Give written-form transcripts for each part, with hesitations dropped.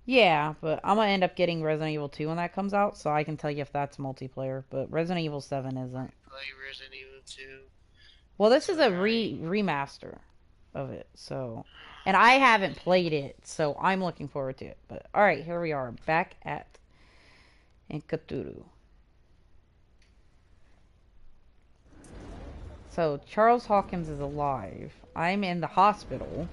Yeah, but I'm gonna end up getting Resident Evil 2 when that comes out, so I can tell you if that's multiplayer. But Resident Evil 7 isn't. Play Resident Evil 2. Well, this It's is a alright. remaster of it, so, and I haven't played it, so I'm looking forward to it. But all right, here we are back at in Cthulhu. So Charles Hawkins is alive. I'm in the hospital.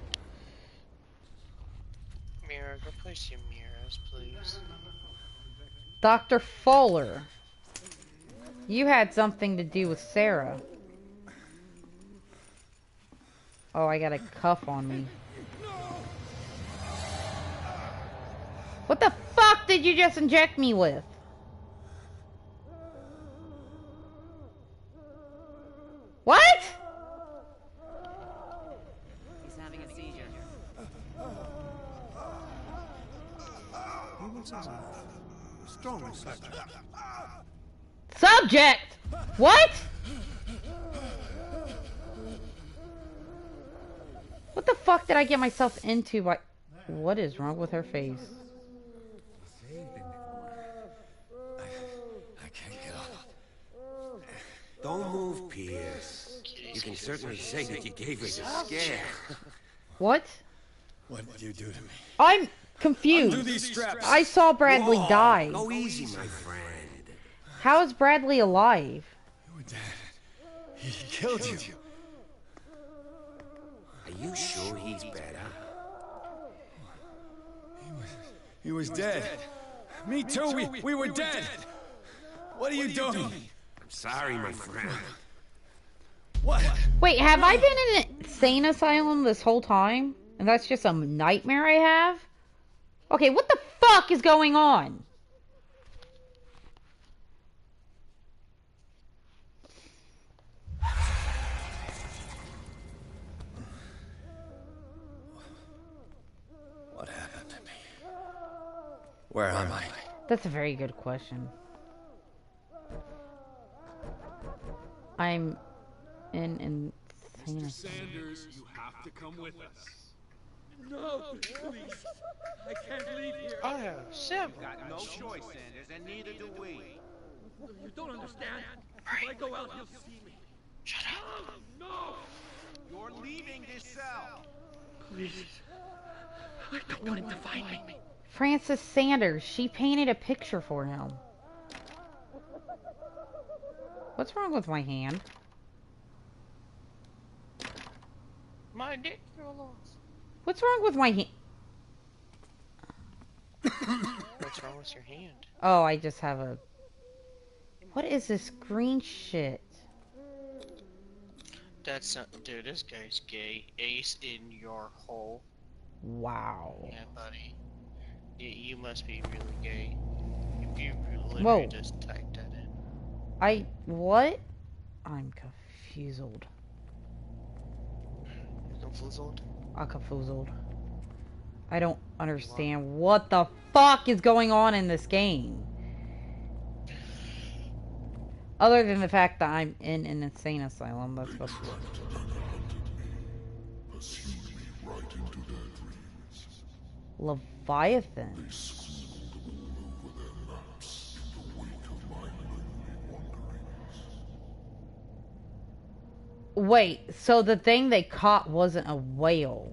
Mira, go place your mirrors, please. Dr. Fuller, you had something to do with Sarah. Oh, I got a cuff on me. What the fuck did you just inject me with? What? He's having a seizure. He was a strong subject. Subject! What? What the fuck did I get myself into by... What is wrong with her face? I can't get up. Don't move, Pierce. You can certainly say that you gave us a scare. What? What did you do to me? I'm confused. Undo these straps. I saw Bradley Whoa, die. go easy, my friend. How is Bradley alive? You were dead. He killed you. Are you sure he's better? He was dead. Me too. We were dead. What are you doing? I'm sorry, my friend. What? Wait, have I been in an insane asylum this whole time? And that's just a nightmare I have? Okay, what the fuck is going on? What happened to me? Where am I? That's a very good question. I'm in insane asylum. Sanders, you have to come with us. No, please. I can't leave here. Oh, Sim. Got no choice, Sanders, and neither do we. You don't understand. If I go out, he'll see me. Shut up. No. You're leaving this cell. Please. I don't want him to find me. Francis Sanders, she painted a picture for him. What's wrong with my hand? My dick lost. What's wrong with my hand? What's wrong with your hand? Oh, I just have a... What is this green shit? That's not... Dude, this guy's gay. Ace in your hole. Wow. Yeah, buddy. You must be really gay. If you literally Whoa. just typed that in. What? I'm confused. Confused? I'm confused. I don't understand what the fuck is going on in this game. Other than the fact that I'm in an insane asylum, that's what... Leviathan. Wait, so the thing they caught wasn't a whale.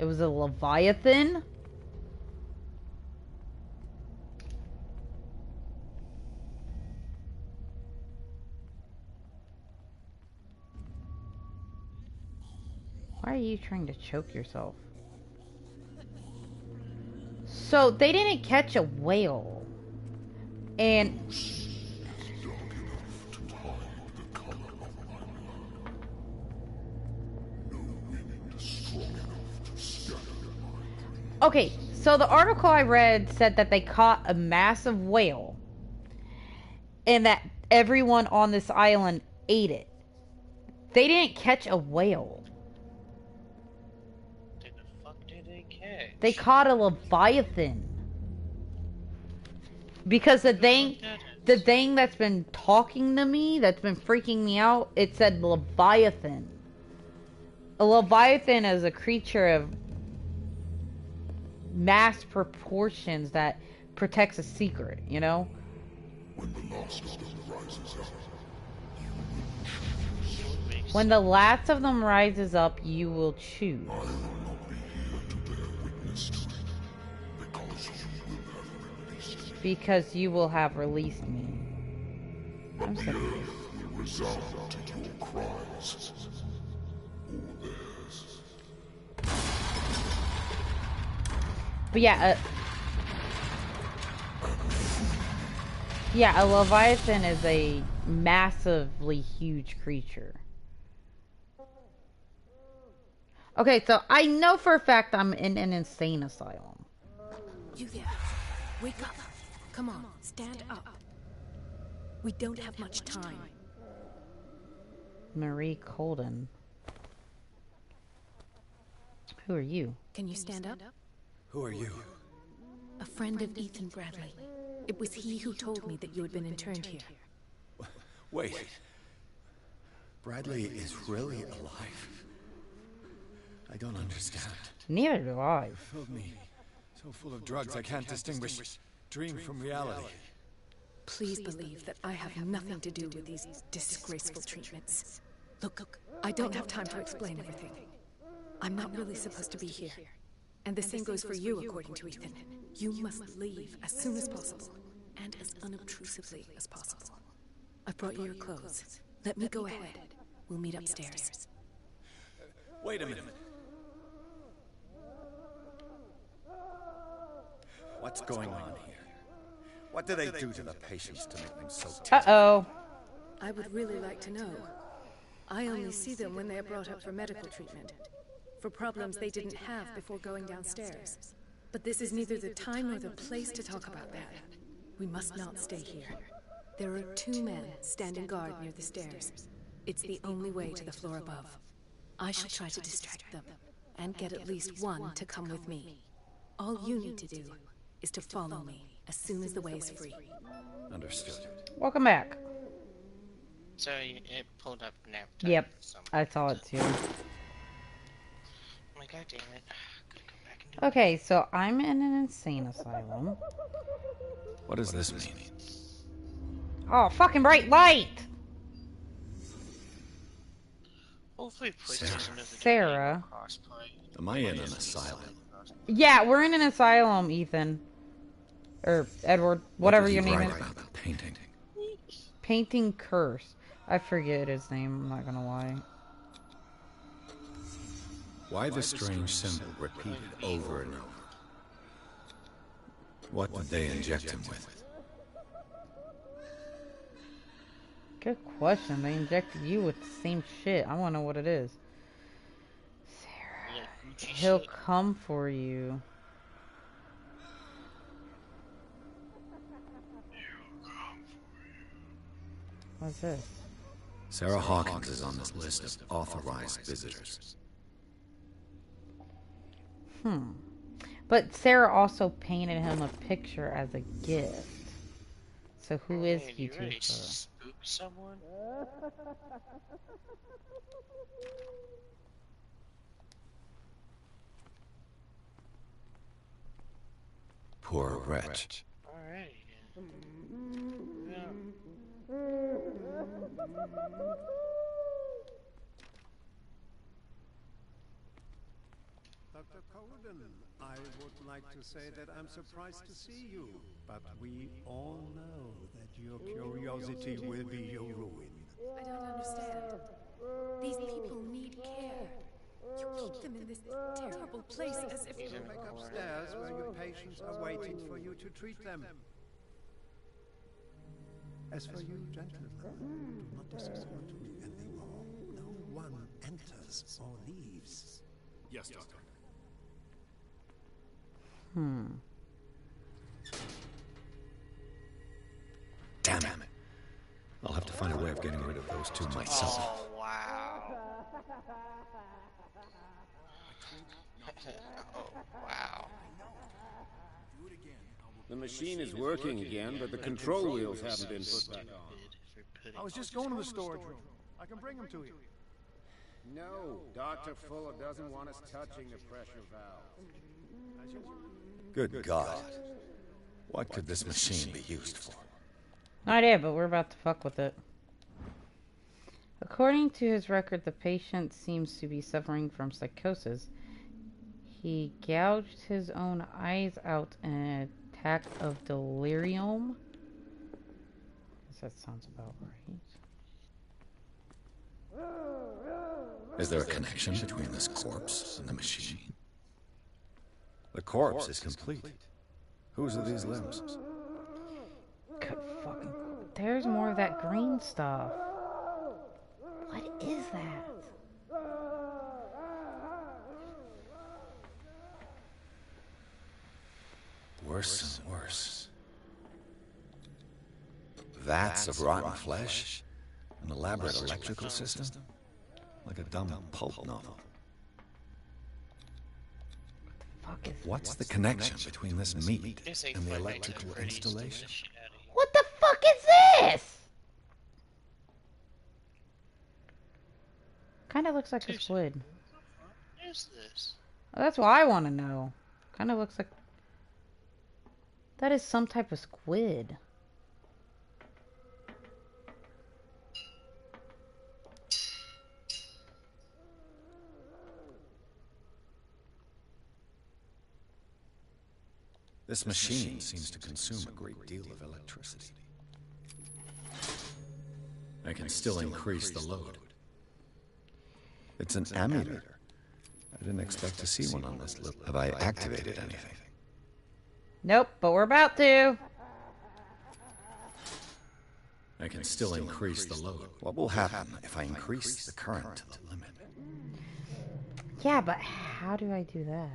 It was a Leviathan? Why are you trying to choke yourself? So they didn't catch a whale. And... Okay, so the article I read said that they caught a massive whale and that everyone on this island ate it. They didn't catch a whale. What the fuck did they catch? They caught a Leviathan. Because the thing that's been talking to me, that's been freaking me out, it said Leviathan. A Leviathan is a creature of... mass proportions that protects a secret, you know? When the last of them rises up, you will choose. Because you will have released me. I'm sick of this. But yeah, a Leviathan is a massively huge creature. Okay, so I know for a fact I'm in an insane asylum. You there. Wake up. Come on, stand up. We don't have much time. Marie Colden. Who are you? Can you stand up? Who are you? A friend of Ethan Bradley. It was he who told me that you had been interned here. Wait. Bradley is really alive? I don't understand. Neither do I. You filled me so full of drugs I can't distinguish dream from reality. Please believe that I have nothing to do with these disgraceful treatments. Look, I don't have time to explain everything. I'm not really supposed to be here. And the same goes for you, according to Ethan. You must leave as soon as possible, and as unobtrusively as possible. I've brought you your clothes. Let me go ahead. We'll meet upstairs. Wait a minute. What's going on here? What do they do to the patients to make them so tense? Uh-oh. I would really like to know. I only see them when they are brought up for medical treatment, for problems they didn't have before going downstairs. But this is neither the time nor the place to talk about that. We must not stay here. There are 2 men standing guard near the stairs. It's the only way to the floor above. I shall try to distract them, and get at least one to come with me. All you need to do is to follow me as soon as the way is free. Understood. Welcome back. So it pulled up nap. Yep, I saw it too. Oh my god damn it. Gotta go back and do Okay, so I'm in an insane asylum. What does this mean? Oh, fucking bright light! Hopefully PlayStation doesn't Sarah. crossplay. Am I in an asylum? Yeah, we're in an asylum, Ethan. Or Edward, whatever your name is. About the painting? Painting Curse. I forget his name, I'm not gonna lie. Why the strange symbol repeated over and over? What did they inject him with? Good question. They injected you with the same shit. I wanna know what it is. Sarah. He'll come for you. What's this? Sarah Hawkins is on this list of authorized visitors. But Sarah also painted him a picture as a gift. So who is he You to ready her? to spook someone? Poor wretch. Alrighty then. Yeah. Dr. Colden, I would like to say that I'm surprised to see you, but we all know that your curiosity will be your ruin. I don't understand. These people need care. You keep them in this terrible place as if... He's in the Back corner. upstairs where your patients are waiting for you to treat them. As for you, gentlemen, do not escort me anymore. No one enters or leaves. Yes, Doctor. Damn it. I'll have to find a way of getting rid of those 2 myself. Oh wow. Oh wow. The machine is working again, but the control wheels haven't been put back on. I was just going to the storage room. I can bring them to you. No, Dr. Fuller doesn't want us touching the pressure valve. As you Good God. What could this machine be used for? No idea, but we're about to fuck with it. According to his record, the patient seems to be suffering from psychosis. He gouged his own eyes out in an attack of delirium. I guess that sounds about right. Is there a connection between this corpse and the machine? The corpse is complete. Whose are these limbs? Good fucking... There's more of that green stuff. What is that? Worse and worse. Vats of rotten flesh? An elaborate electrical system? Like a dumb pulp novel. What's the connection between this meat and the electrical installation? What the fuck is this? Kind of looks like a squid. What is this? Oh, that's what I want to know. Kind of looks like... That is some type of squid. This machine seems to consume a great deal of electricity. I can still increase the load. It's an ammeter. I didn't expect to see one on this little... Have I activated anything? Nope, but we're about to. I can still increase the load. What will happen if I increase the current to the limit? Yeah, but how do I do that?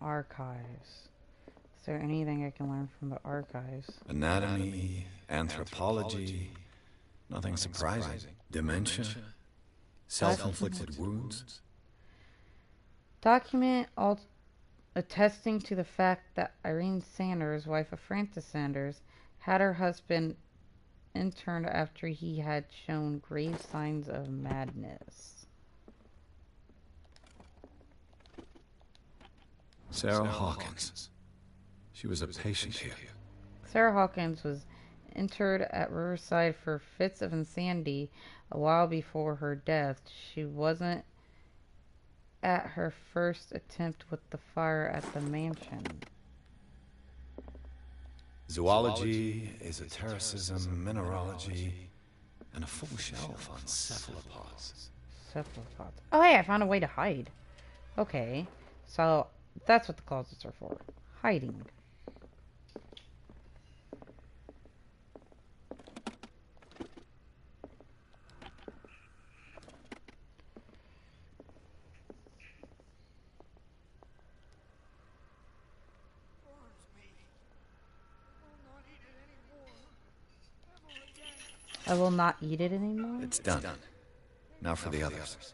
Archives. Is there anything I can learn from the archives? Anatomy, anthropology, nothing surprising. Dementia, self-inflicted wounds. Document attesting to the fact that Irene Sanders, wife of Francis Sanders, had her husband interned after he had shown grave signs of madness. Sarah Hawkins. She was a patient here. Sarah Hawkins was interred at Riverside for fits of insanity a while before her death. She wasn't at her first attempt with the fire at the mansion. Zoology, esotericism, mineralogy, and a full shelf on cephalopods. Cephalopods. Oh, hey, I found a way to hide. Okay, so that's what the closets are for. Hiding. I will not eat it anymore? It's done. Now for the others.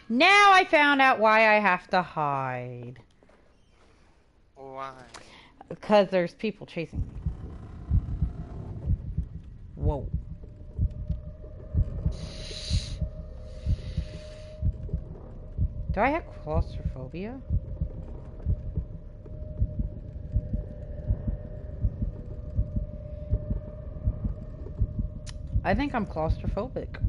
Now I found out why I have to hide. Why? Because there's people chasing me. Whoa. Do I have claustrophobia? I think I'm claustrophobic.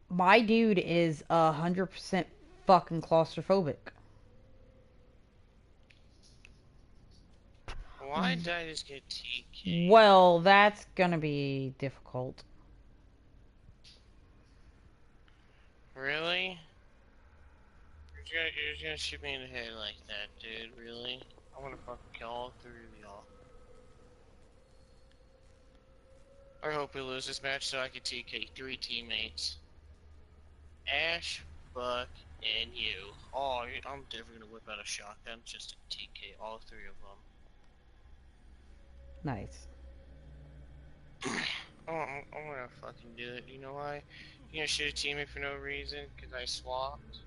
My dude is 100% fucking claustrophobic. Why did I just get TK? Well, that's gonna be difficult. Really? You're just gonna shoot me in the head like that, dude, really? I wanna fucking kill all three of y'all. I hope we lose this match so I can TK 3 teammates. Ash, Buck, and you. Oh, I'm definitely gonna whip out a shotgun just to TK all three of them. Nice. I'm gonna fucking do it. You know why? You're gonna shoot a teammate for no reason because I swapped.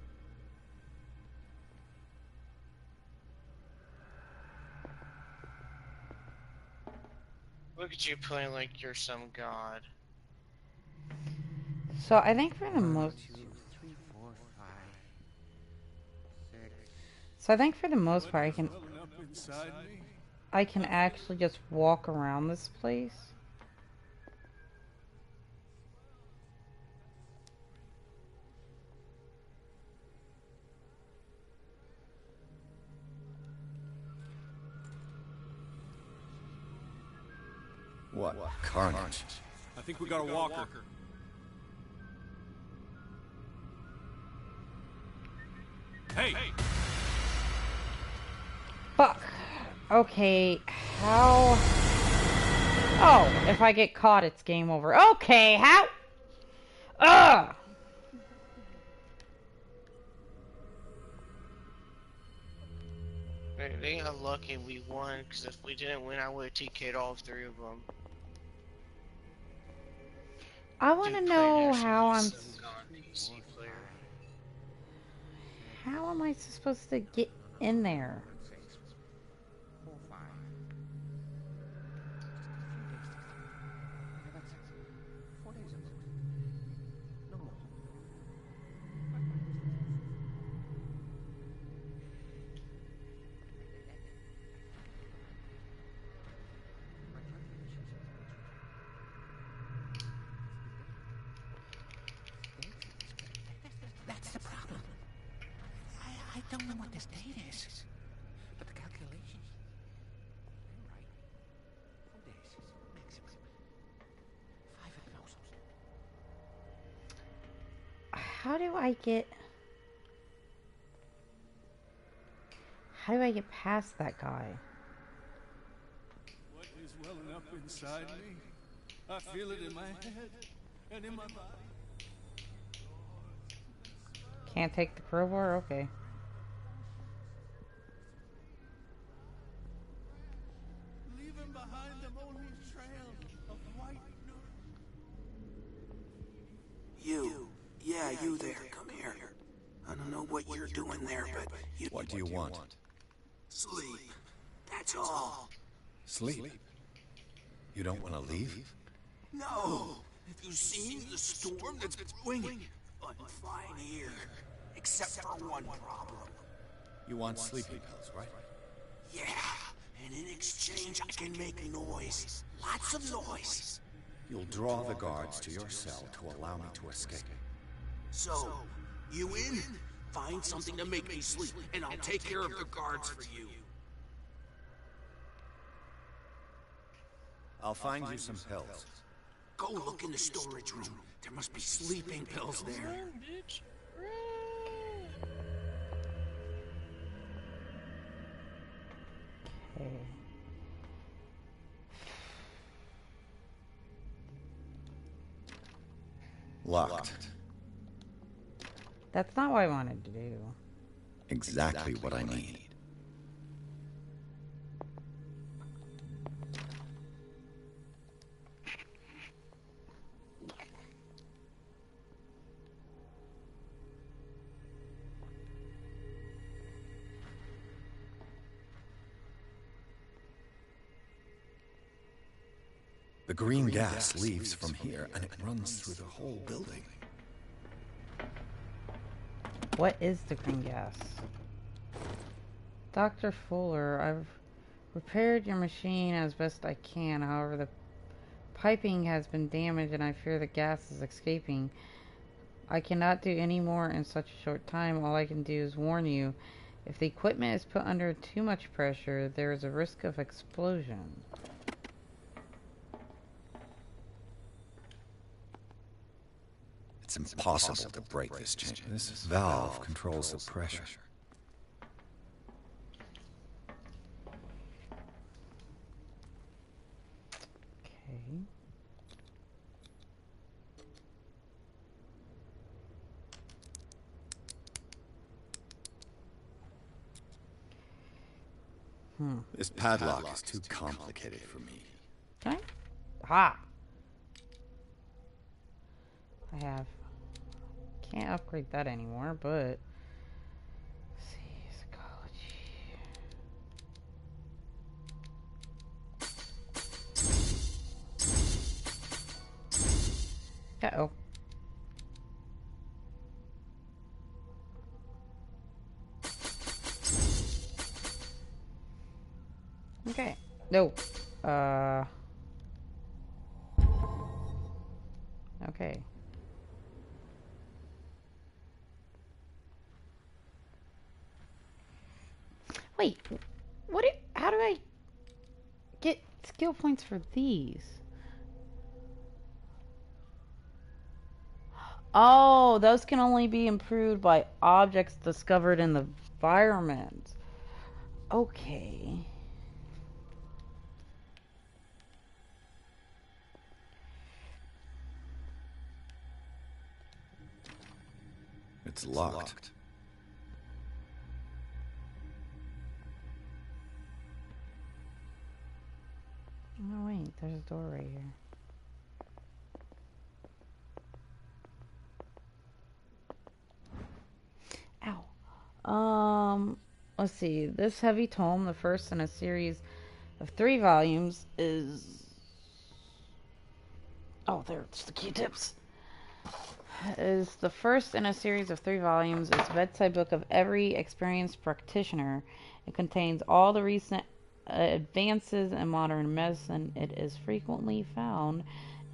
Look at you playing like you're some god. So I think for the most... So I think for the most part I can actually just walk around this place. What? Carnage. I think we got a walker. Hey! Fuck. Okay, how... Oh, if I get caught, it's game over. Okay, how... Ugh! They got lucky we won, because if we didn't win, I would have TK'd all three of them. I want to know how I'm... PC player. How am I supposed to get in there? That's the problem. I don't know what this date is, but the calculations. They're right. 4 days, maximum. 5 at most. How do I get... How do I get past that guy? What is welling up inside me? I feel it in my head and in my body. Can't take the crowbar? Okay. Leaving behind them only trail of white You. Yeah, you there. Come here. I don't know what you're doing there, but you... What do you want? Sleep. That's all. Sleep? You don't want to leave? No. Have you seen the storm that's brewing? I'm fine here. Except for one problem. You want sleeping pills, right? Yeah. And in exchange, I can make noise. Lots of noise. You'll draw the guards to your cell to allow me to escape. So, you in? Find something to make me sleep, and I'll take care of the guards for you. I'll find you some pills. Go look in the storage room. There must be sleeping pills there. Okay. Locked. That's not what I wanted to do. Exactly what I need. The green gas leaves from here, and it runs through the whole building. What is the green gas? Dr. Fuller, I've repaired your machine as best I can. However, the piping has been damaged and I fear the gas is escaping. I cannot do any more in such a short time. All I can do is warn you. If the equipment is put under too much pressure, there is a risk of explosion. It's impossible to break this chain. This valve controls the pressure. This padlock is too complicated for me. Can I? Ha! I have. Can't upgrade that anymore, but. Let's see, psychology. Uh-oh. Okay. No. Okay. Wait. How do I get skill points for these? Oh, those can only be improved by objects discovered in the environment. Okay. It's locked. Oh, wait. There's a door right here. Ow. Let's see. This heavy tome, the first in a series of 3 volumes, is... Oh, there's the Q-tips. Is the first in a series of 3 volumes. It's a bedside book of every experienced practitioner. It contains all the recent advances in modern medicine. It is frequently found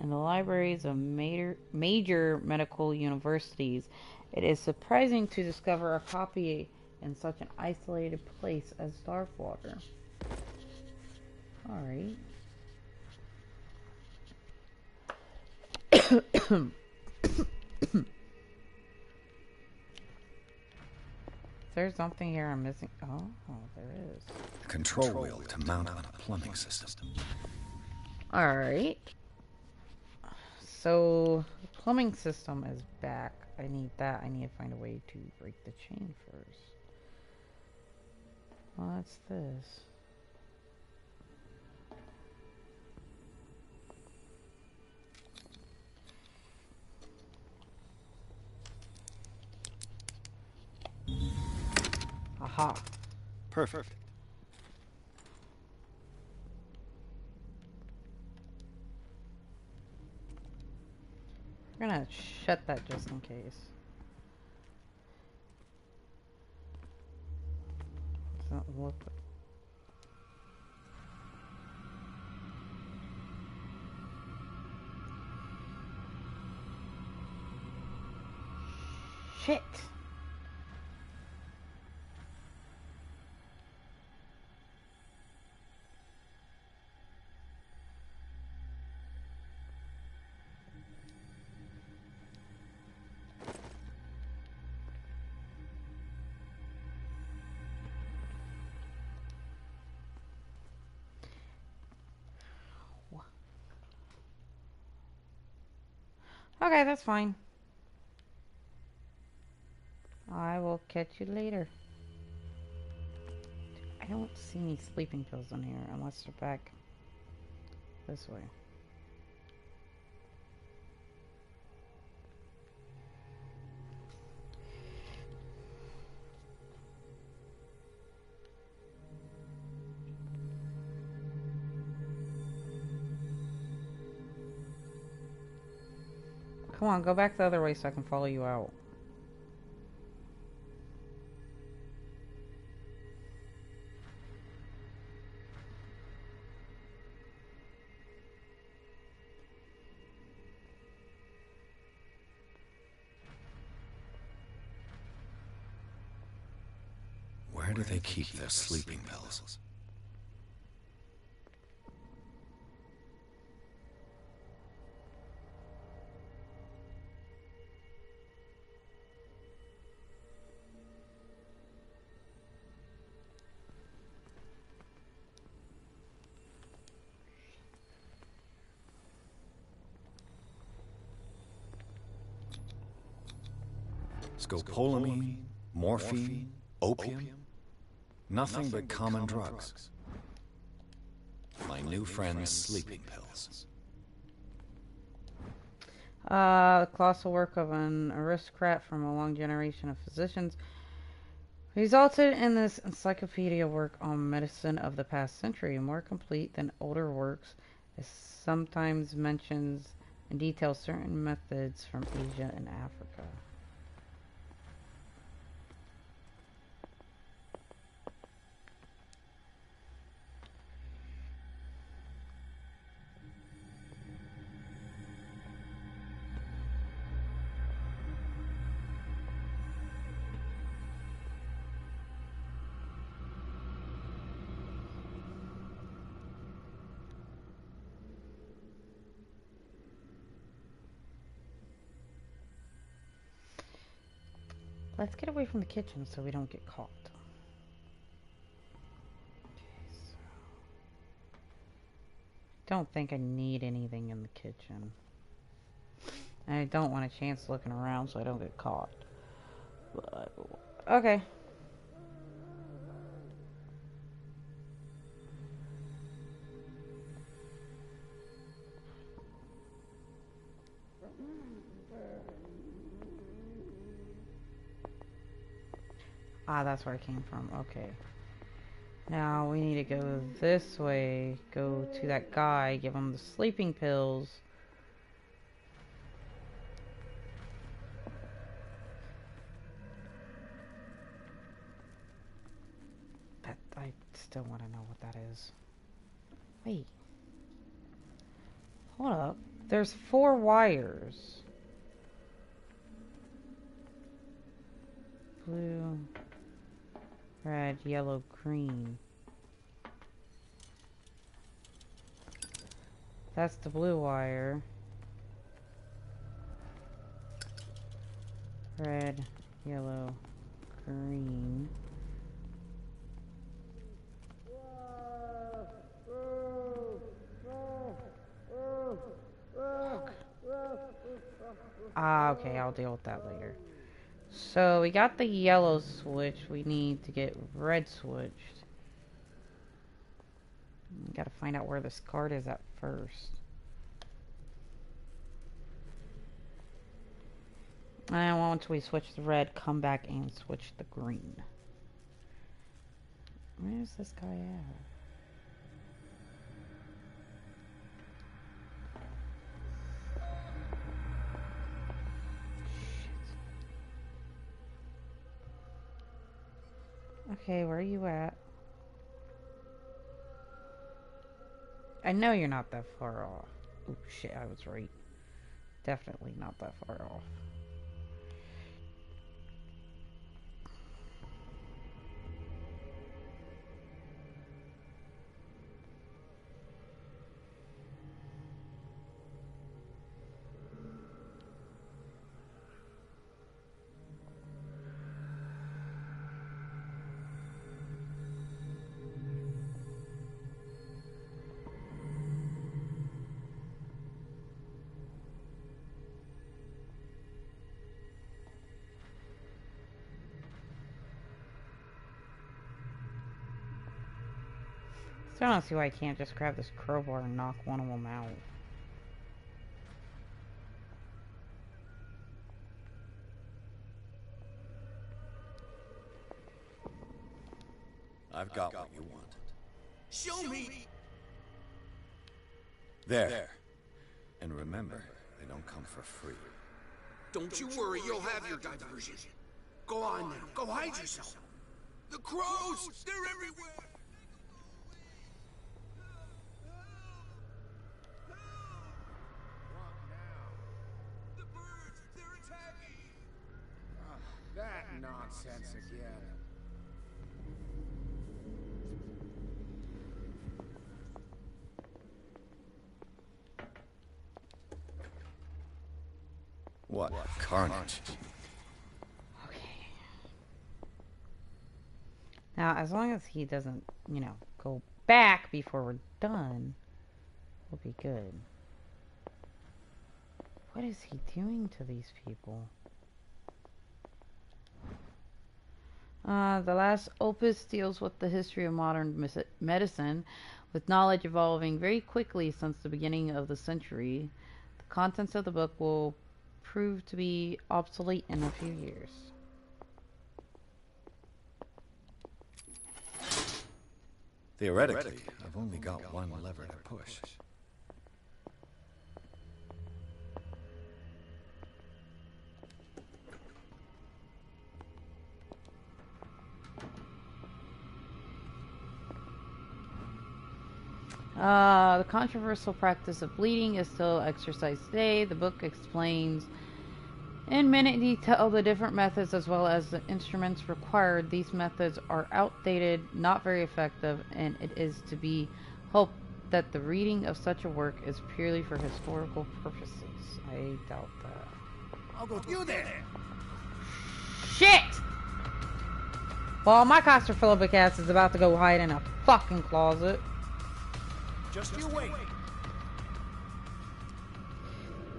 in the libraries of major medical universities. It is surprising to discover a copy in such an isolated place as Darkwater. Alright. There's something here I'm missing. Oh, there is. The control wheel to mount on a plumbing system. Alright. So, the plumbing system is back. I need that. I need to find a way to break the chain first. Well, that's this. Aha. Perfect. We're gonna shut that just in case. Doesn't look... Shit! Okay, that's fine. I will catch you later. I don't see any sleeping pills in here unless they're back this way. Come on, go back the other way so I can follow you out. Where do they keep their sleeping pills? Scopolamine, morphine, opium. Nothing but common drugs. My new friend's sleeping pills. The colossal work of an aristocrat from a long generation of physicians resulted in this encyclopedia work on medicine of the past century, more complete than older works. It sometimes mentions and details certain methods from Asia and Africa. Let's get away from the kitchen so we don't get caught. Don't think I need anything in the kitchen. I don't want a chance looking around so I don't get caught. But, okay. Ah, that's where I came from. Okay. Now we need to go this way. Go to that guy. Give him the sleeping pills. That I still want to know what that is. Wait. Hold up. There's 4 wires. Blue, red, yellow, green. That's the blue wire. Red, yellow, green. Ah, okay, I'll deal with that later. So we got the yellow switch. We need to get red switched. We gotta find out where this card is at first. And once we switch the red, come back and switch the green. Where's this guy at? Okay, where are you at? I know you're not that far off. Oh shit, I was right. Definitely not that far off. So I don't see why I can't just grab this crowbar and knock one of them out. I've got what you wanted. Show me! There. And remember, they don't come for free. Don't you worry, you'll have your diversion. Go on now, go hide yourself. The crows! They're everywhere! The birds! They're attacking! That nonsense again. What carnage. Okay. Now, as long as he doesn't, you know, go back before we're done, we'll be good. What is he doing to these people? The last opus deals with the history of modern medicine, with knowledge evolving very quickly since the beginning of the century. The contents of the book will prove to be obsolete in a few years. Theoretically, I've only got one lever to push. The controversial practice of bleeding is still exercised today. The book explains in minute detail the different methods as well as the instruments required. These methods are outdated, not very effective, and it is to be hoped that the reading of such a work is purely for historical purposes. I doubt that. I'll go you there. Shit! Well, my claustrophobic ass is about to go hide in a fucking closet. Just you wait.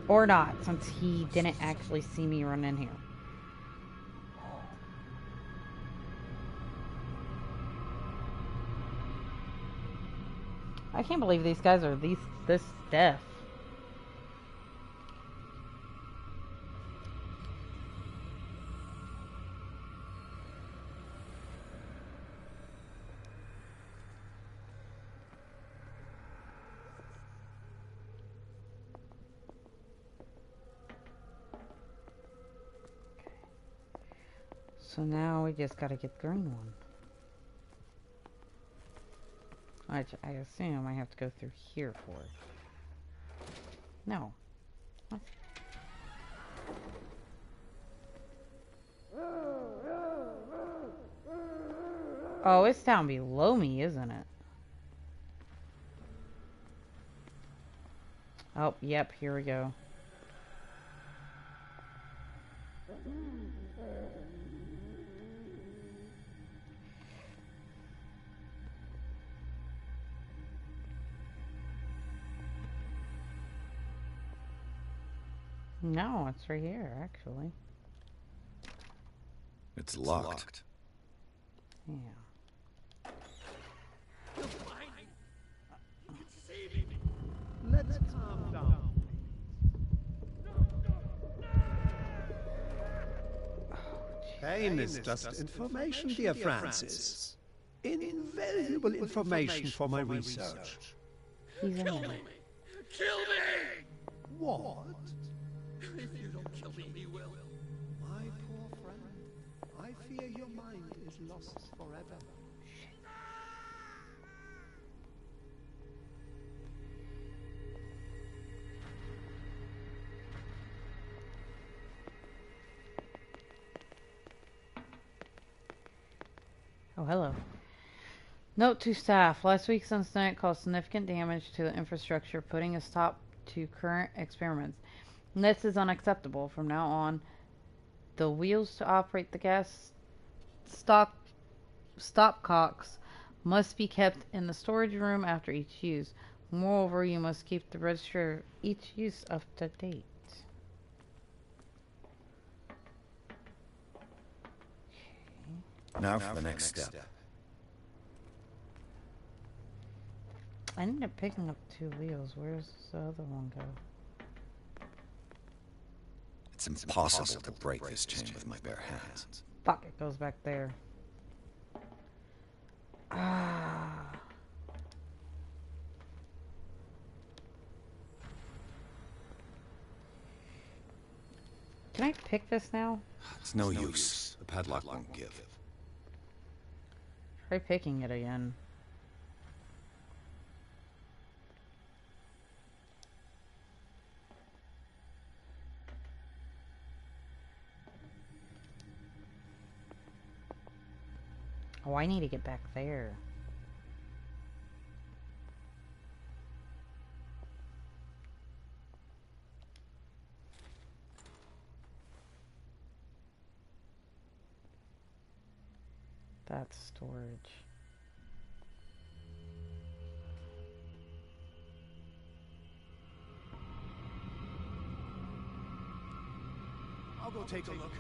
Or not, since he didn't actually see me run in here. I can't believe these guys are this deaf. So now we just gotta get the green one. Which I assume I have to go through here for it. No. What? Oh, it's down below me, isn't it? Oh, yep, here we go. No, it's right here, actually. It's locked. Yeah. Let's calm down. Pain is just information, dear Francis. Invaluable information for my research. He's in there. Kill me! What? If you don't kill me, he will. My poor friend, I fear your mind is lost forever. Oh, hello. Note to staff. Last week's incident caused significant damage to the infrastructure, putting a stop to current experiments. This is unacceptable. From now on, the wheels to operate the gas stopcocks must be kept in the storage room after each use. Moreover, you must keep the register of each use up to date. Now for the next step. I ended up picking up 2 wheels. Where's the other one go? It's impossible to break this chain with my bare hands. Fuck, it goes back there. Ah. Can I pick this now? It's no use. The padlock won't give. Try picking it again. Oh, I need to get back there. That's storage. I'll go take a look.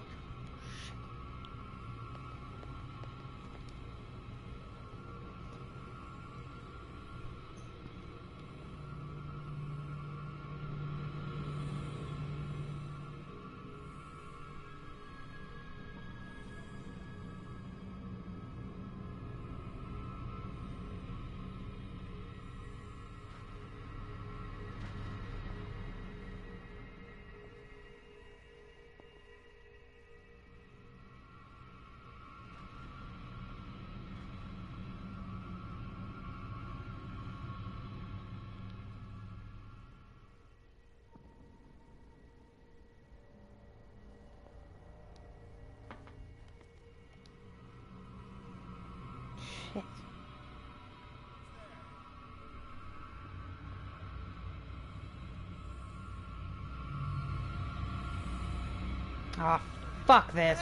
Ah, fuck this.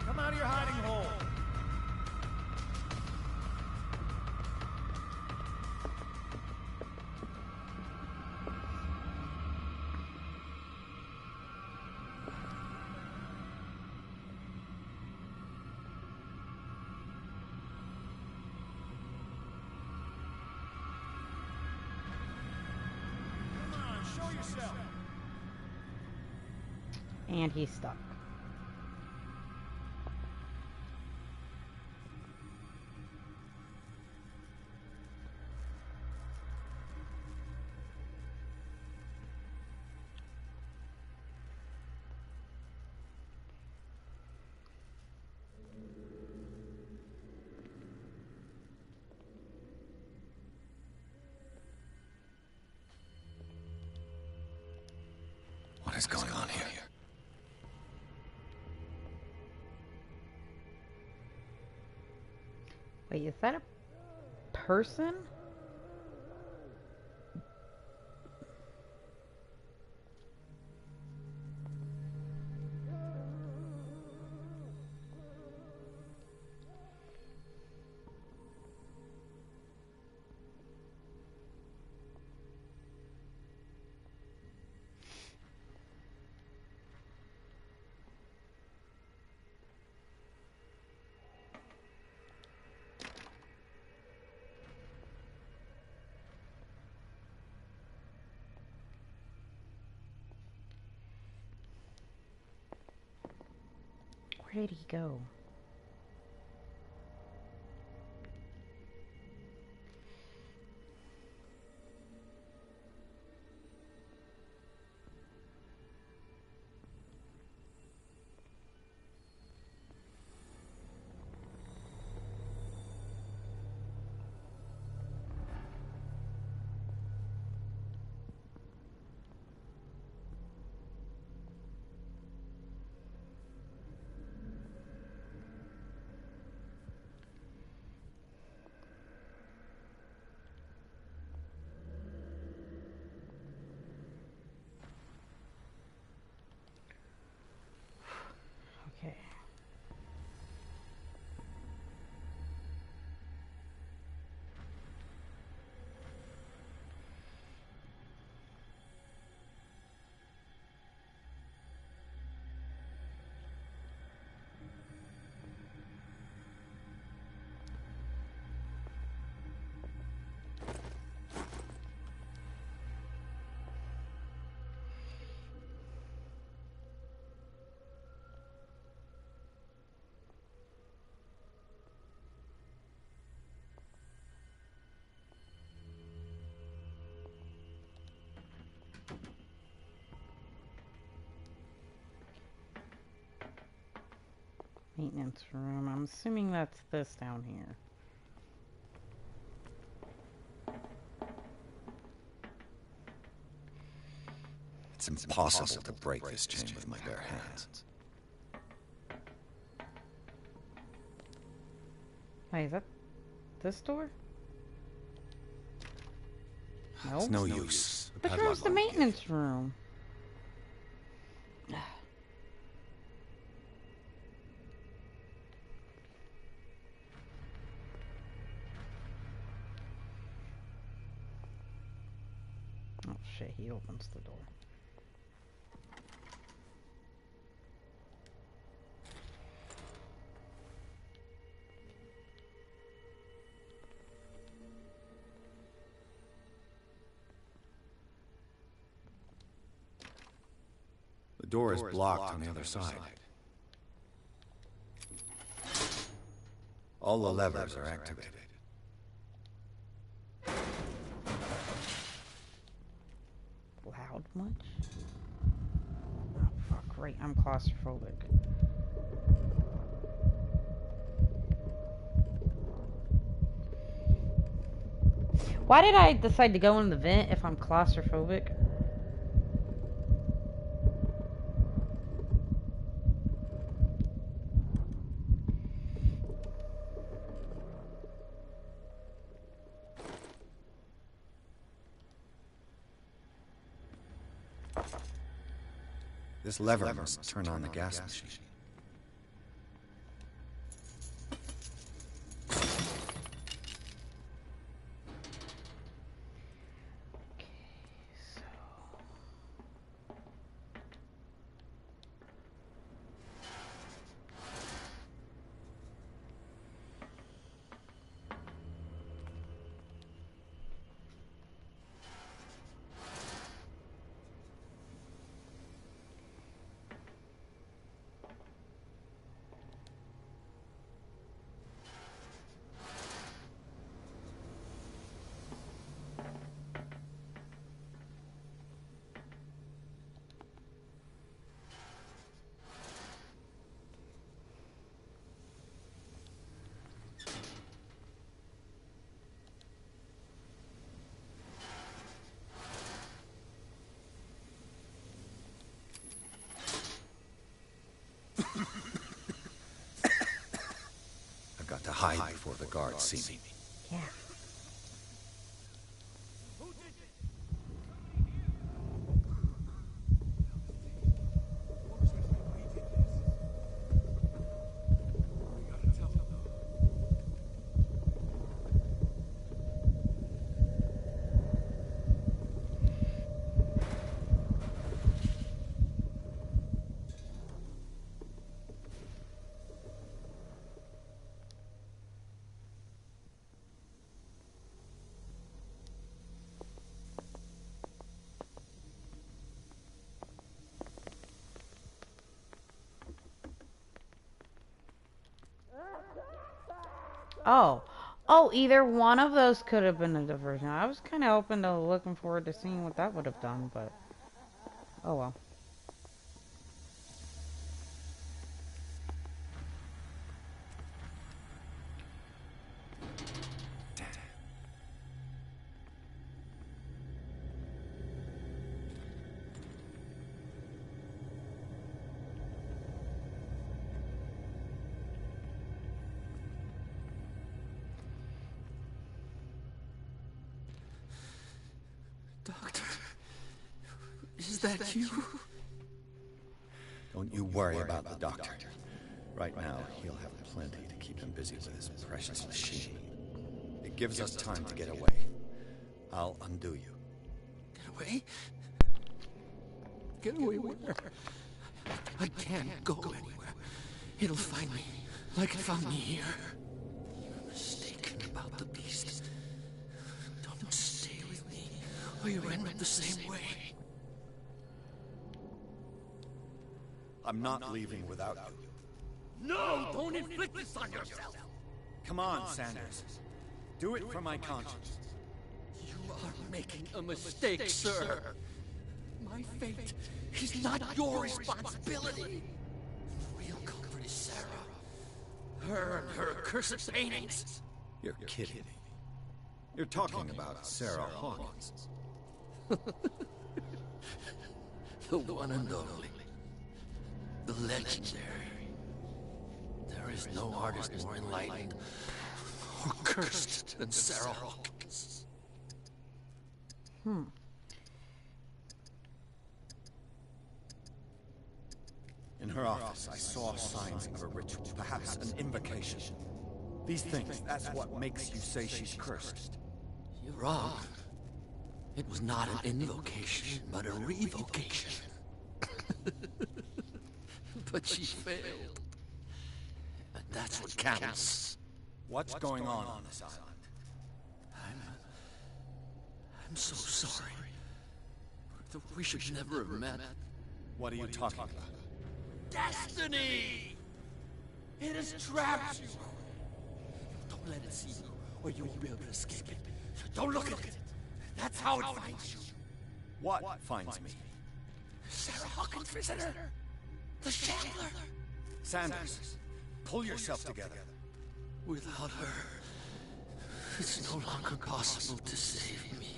Come out of your hiding hole. Come on, show yourself. And he's stuck. What is going on here? Wait, is that a person? Where did he go? Okay. Maintenance room. I'm assuming that's this down here. It's impossible to break this chain with my bare hands. Wait, is that this door? No. It's no use. Which room's the maintenance room? Oh shit, he opens the door. The door is blocked on the other side. All the levers are activated. Loud much? Oh fuck, right, I'm claustrophobic. Why did I decide to go in the vent if I'm claustrophobic? This lever must turn on the gas machine. I've got to hide before the guards see me. Yeah. Oh. Oh, either one of those could have been a diversion. I was kind of open to looking forward to seeing what that would have done, but oh well. Doctor, is that you? Don't you worry about the doctor. Right now, he'll have plenty to keep him busy with his precious machine. It gives us time to get away. I'll undo you. Get away? Get away where? I can't go anywhere. It'll find me, like it found me here. You're mistaken about the beast. Don't stay with me, or you end up the same way. I'm not leaving without you. No! Don't inflict this on yourself! Come on, Sanders. Do it for my conscience. You are making a mistake, sir. My fate is not your responsibility. The real culprit is Sarah. Her and her accursed paintings. You're kidding me. You're talking about Sarah Hawkins. The one and only. The legendary. There is no artist more enlightened or cursed than Sarah Hawkins. In her office, I saw signs of a ritual, perhaps an invocation. These things, that's what makes you say she's cursed. You're wrong. It was not an invocation, but a revocation. But she failed. And that's what counts. What's going on this island? I'm so sorry. We should never have met. What are you talking about? Destiny! It has trapped you! Don't let it see you, or you won't be able to escape it. Don't look at it! That's how it finds you! What finds me? Sarah Hawkins' visitor! The Chandler! Sanders, pull yourself together. Without her, it's no longer possible to save me.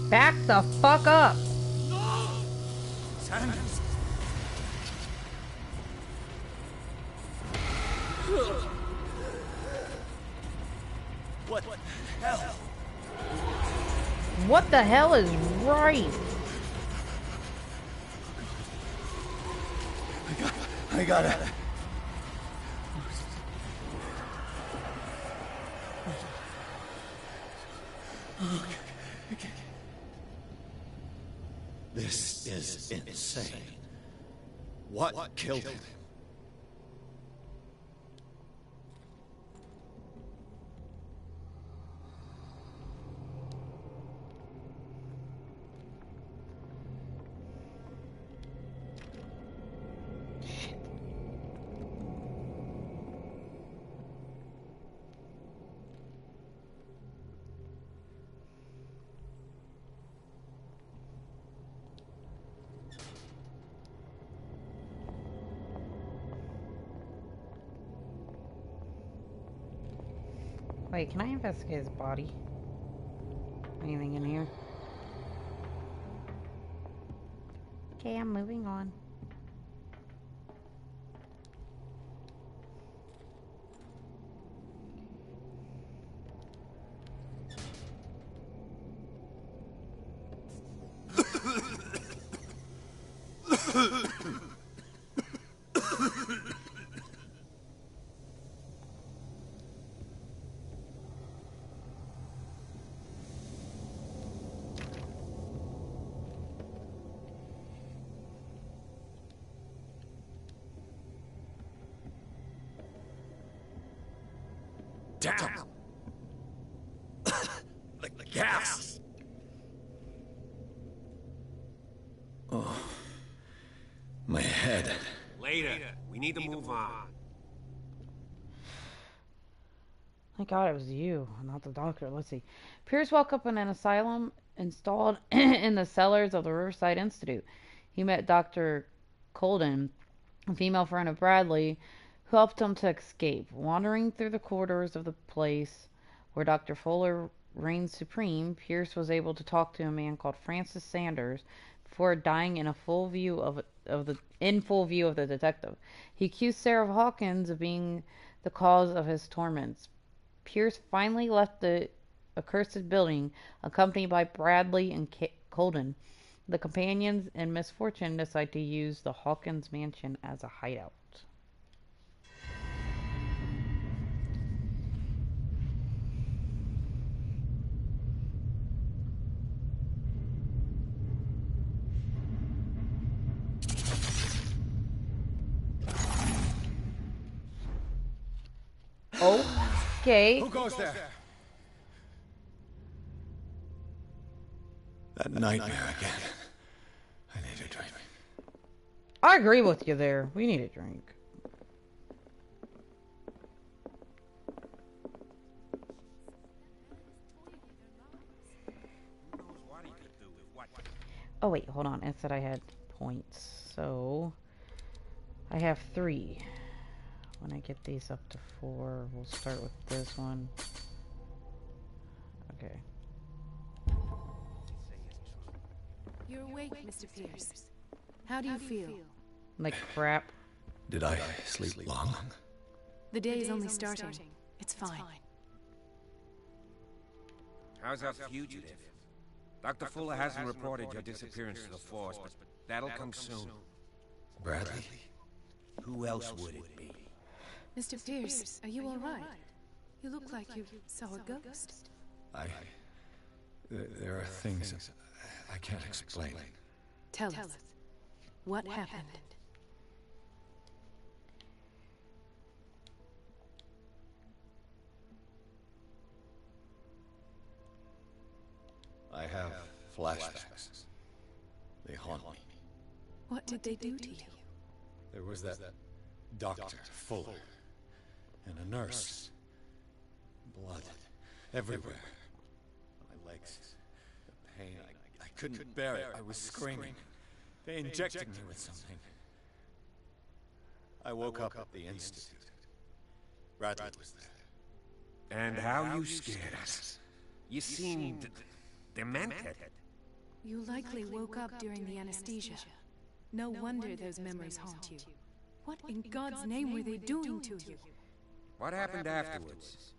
Back the fuck up. No! Sanders! What the hell? What the hell is right? I gotta... This is insane. What killed him? Wait, can I investigate his body? Anything in here? Okay, I'm moving on. Damn! the gas! Oh. My head. Later. We need to move on. Thank God it was you, not the doctor. Let's see. Pierce woke up in an asylum installed in the cellars of the Riverside Institute. He met Dr. Colden, a female friend of Bradley, who helped him to escape. Wandering through the corridors of the place where Dr. Fuller reigned supreme, Pierce was able to talk to a man called Francis Sanders before dying in full view of the detective. He accused Sarah Hawkins of being the cause of his torments. Pierce finally left the accursed building, accompanied by Bradley and Colden. The companions in misfortune decide to use the Hawkins mansion as a hideout. Okay. Who goes there? That nightmare again. I need a drink. I agree with you there. We need a drink. Oh wait, hold on. It said I had points. So I have 3. When I get these up to 4, we'll start with this one. Okay. You're awake, Mr. Pierce. How do you feel? Like crap. Did I sleep long? The day is only starting. It's fine. How's our fugitive? Dr. Fuller hasn't reported your disappearance to the force, but that'll come soon. Bradley? Who else would it be? Mr. Pierce, are you all right? You look like you saw a ghost. There are things I can't explain. Tell us. What happened? I have flashbacks. They haunt me. What did they do to you? There was that Dr. Fuller and a nurse. Blood everywhere. My legs. The pain. I couldn't bear it. I was screaming. They injected me with something. I woke up at the Institute. Bradley was there. And how you scared us. You seemed demented. You likely woke up during the anesthesia. No wonder those memories haunt you. What in God's name were they doing to you? What happened afterwards?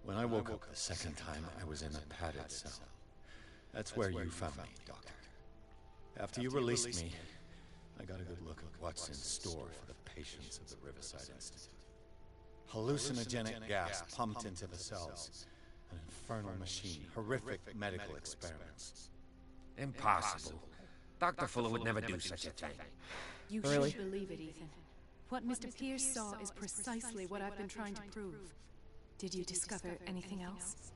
When I woke up the second time, I was in a padded cell. That's where you found me, Doctor. After you released me, I got a good look at what's in store for the patients of the Riverside Institute. Hallucinogenic gas pumped into the cells. An infernal machine. Horrific medical experiments. Impossible. Dr. Fuller would never do such a thing. You Really? should believe it, Ethan. What Mr. Pierce saw is precisely what I've been trying to prove. Did you discover anything else?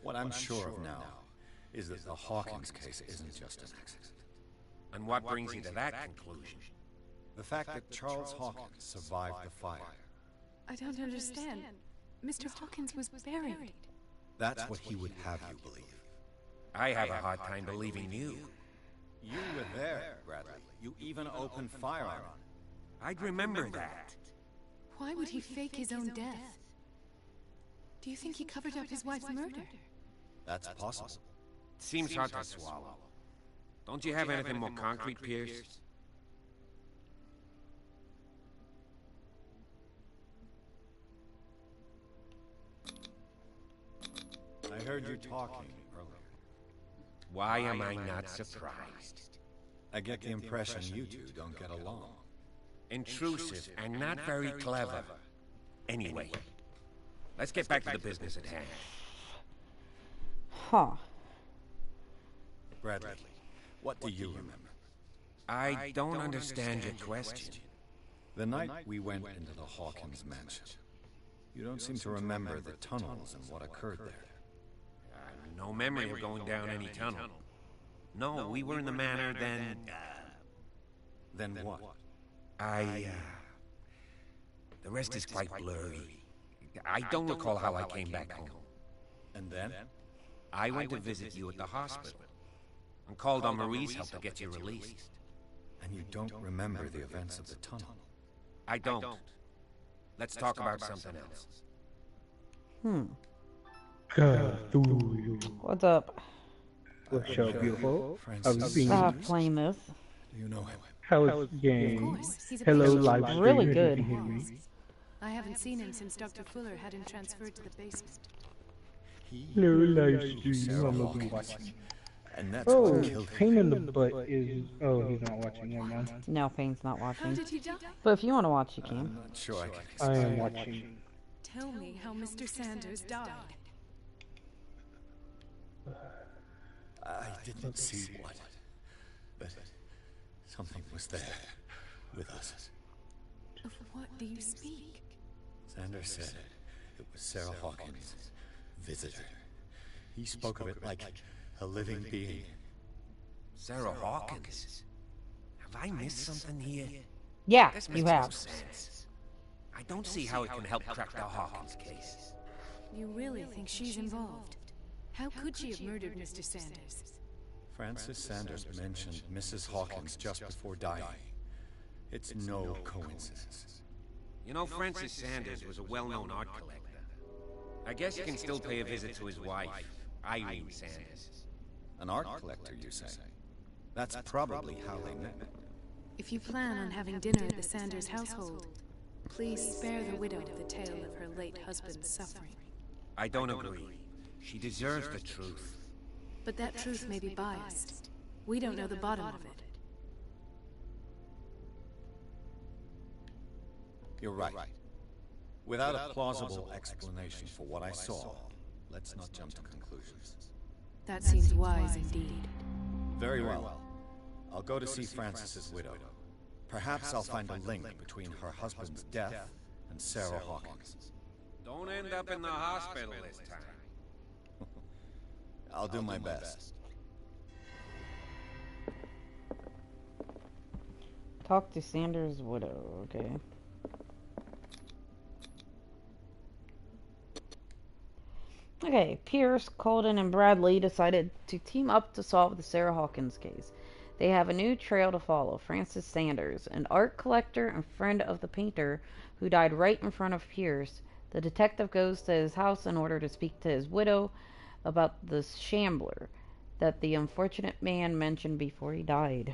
What I'm sure of now is that the Hawkins case isn't just an accident. And what brings you to that conclusion? The fact that Charles Hawkins survived the fire. I don't understand. Mr. Hawkins was buried. That's what he would have you believe. I have a hard time believing you. You were there, Bradley. You even opened fire on him. I'd remember that. Why would he fake his own death? Do you think he covered up his wife's murder? That's possible. Seems hard to swallow. Don't you have anything more concrete, Pierce? I heard you talking earlier. Why am I not surprised? I get the impression you two don't get along. Intrusive and not very clever. Anyway, let's get back to the business at hand. Huh. Bradley, what do you remember? I don't understand your question. The night we went into the Hawkins mansion. You don't seem to remember the tunnels and what occurred there. No memory of going down any tunnel. No, we were in the manor then... Then what? The rest is quite blurry. I don't recall how I came back home. And then? I went to visit you at the hospital. And called on Marie's help to get you released. And you don't remember the events of the tunnel? I don't. Let's talk about something else. Cthulhu. What's up? What's up, beautiful? How you been? Stop playing this. Do you know him? How is the game? He's a Hello, patient. live stream. Really if you good. can hear me. I haven't seen him since Dr. Fuller had him transferred to the basement. Hello, live stream. I'm gonna be watching. And that's Oh, what killed him. pain in the butt is. Oh, he's not watching. Never mind. No, Payne's not How watching. did he die? But if you want to watch, you can. I'm not sure I can I explain. am watching. Tell me how Mr. Sanders died. I didn't see what, but something was there with us. Of what do you speak? Sanders said it was Sarah Hawkins' visitor. He spoke of it like a living being. Sarah Hawkins? Have I missed something here? Yeah, This you makes no have. sense. I don't see how it can help crack the Hawkins case. You really think she's involved? How could she have murdered Mr. Sanders? Francis Sanders mentioned Mrs. Hawkins just before dying. It's no coincidence. You know, Francis Sanders was a well-known art collector. I guess you can still pay a visit to his wife, Irene Sanders. An art collector, you say? That's probably how they met. If you plan on having dinner at the Sanders household, please spare the widow the tale of her late husband's suffering. I don't agree. She deserves the truth. But that truth may be biased. We don't know the bottom of it. You're right. Without a plausible explanation for what I saw, let's not jump to conclusions. That seems wise indeed. Very well. I'll go to see Francis's widow. Perhaps I'll find a link between her husband's death and Sarah Hawkins. Don't end up in the hospital this time. I'll do my best. Talk to Sanders' widow, okay. Okay, Pierce, Colden, and Bradley decided to team up to solve the Sarah Hawkins case. They have a new trail to follow. Francis Sanders, an art collector and friend of the painter who died right in front of Pierce. The detective goes to his house in order to speak to his widow about the shambler that the unfortunate man mentioned before he died.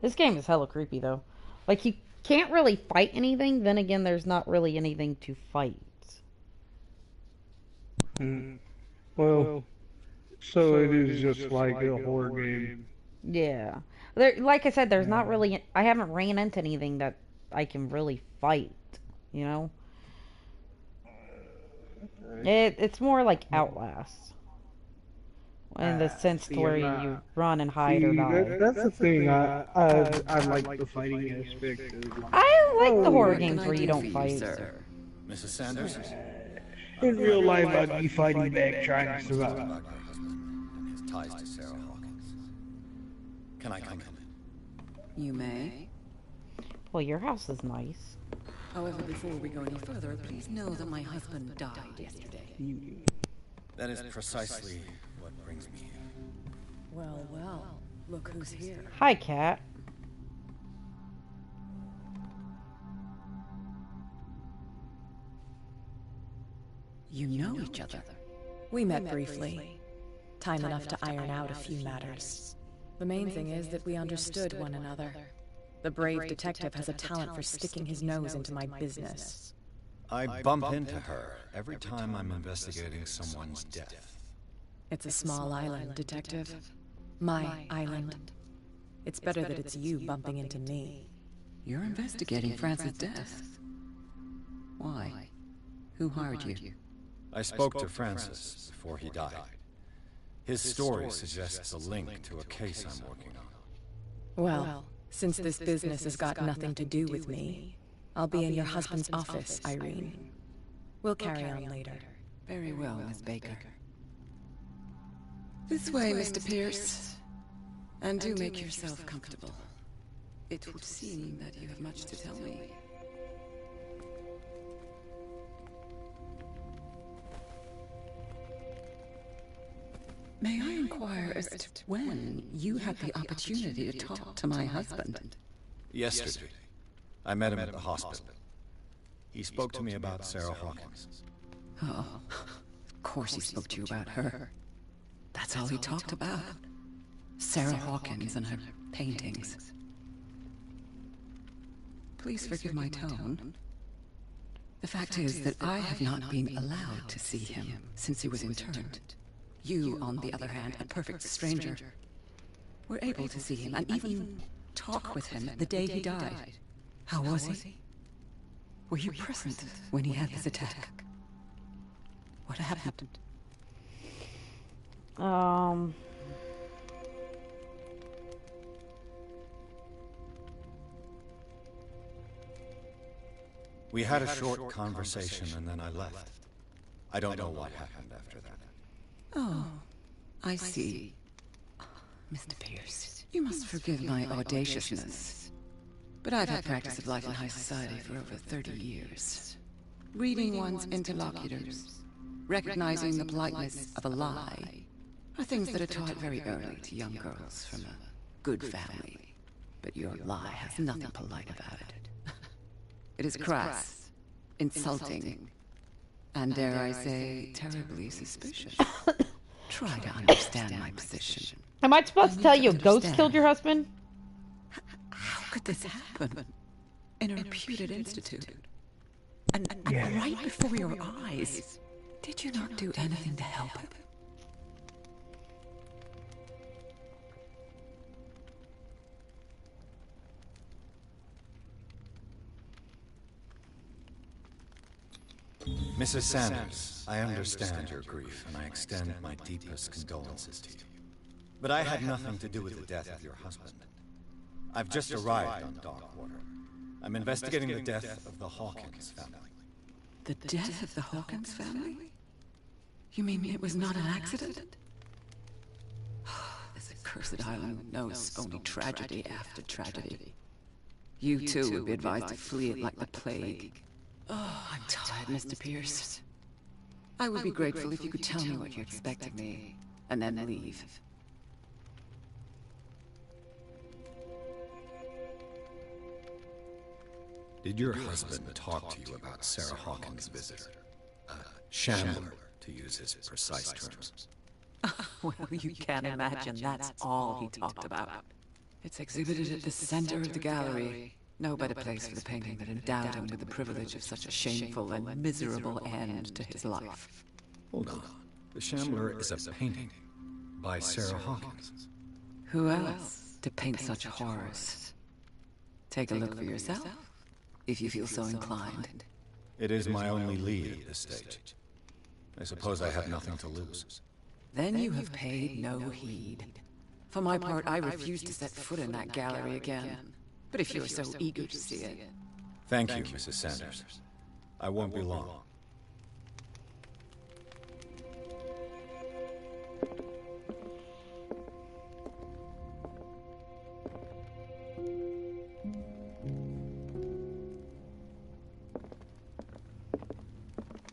This game is hella creepy, though. Like, can't really fight anything. Then again, there's not really anything to fight. Well, so it is just like a horror game. Yeah. Like I said, there's not really. I haven't ran into anything that I can really fight. You know? It's more like Outlast. In the sense to where you run and hide or die. That's the thing. I like the fighting aspect. I like the horror games where you don't fight. Mrs. Sanders? In real life, I'd be fighting back, trying to survive. About your husband and his ties to Sarah Hawkins. Can I come in? You may. Well, your house is nice. However, before we go any further, please know that my husband died yesterday. That is precisely what brings me here. Well, well. Look who's here. Hi, Cat. You know each other. We met briefly. Time enough to iron out a few matters. The main thing is that we understood one another. The brave detective has a talent for sticking his nose into my business. I bump into her every time I'm investigating someone's death. It's a small island, Detective. My island. It's better that it's you bumping into me. You're investigating Francis' death. Why? Who hired you? I spoke to Francis before he died. His story suggests a link to a case I'm working on. Well, since this business has got nothing to do with me, I'll be in your husband's office, Irene. We'll carry on later. Very well, Miss Baker. This way, Mr. Pierce. And do make yourself comfortable. It would seem that you have much to tell me. May I inquire as to when you had the opportunity to talk to my husband? Yesterday, I met him at the hospital. He spoke to me about Sarah Hawkins. Oh, of course he spoke to you about her. That's all he talked about. Sarah Hawkins and her paintings. Please forgive my tone. The fact is that I have not been allowed to see him since he was interned. You, on the other hand, a perfect stranger, were able to see him and even talk with him the day he died. How was he? Were you present when he had this attack? What happened? We had a short conversation and then I left. I don't know what happened after that. Oh, I see. Mr. Pierce, you must forgive my audaciousness, but I've had practice of life in high society for over 30 years. Reading one's interlocutors, recognizing the politeness of a lie, are things that are taught very early to young girls from a good family. But your lie has nothing polite about it. It is crass, insulting, and dare I say, terribly suspicious. Try to understand my position. Am I supposed to tell you a ghost killed your husband? How could this happen? In a reputed institute. And right before your eyes. Did you not do anything to help him? Mrs. Sanders, I understand your grief, and I extend my deepest condolences to you. But I had nothing to do with the death of your husband. I've just arrived on Darkwater. I'm investigating the death of the Hawkins family. The death of the Hawkins family? You mean it was not an accident? This accursed island knows only tragedy after tragedy. You too would be advised to flee it like the plague. Oh, I'm tired, Mr. Pierce. I would be grateful if you could tell me what you expect of me, and then leave. Did your husband talk to you about Sarah Hawkins' visitor? Shambler, to use his precise terms. Well, you can't imagine that's all he talked about. It's exhibited at the center of the gallery. No better place for the painting that endowed him with the privilege of such a shameful and miserable end to his life. Hold on. The Shambler is a painting by Sarah Hawkins. Who else to paint such horrors? Take a look for yourself, if you feel so inclined. It is my only lead at this stage. I suppose I have nothing to lose. Then you have paid no heed. For my part, I refuse to set foot in that gallery again. But if you're so eager to see it... Thank you, Mrs. Sanders. I won't be long.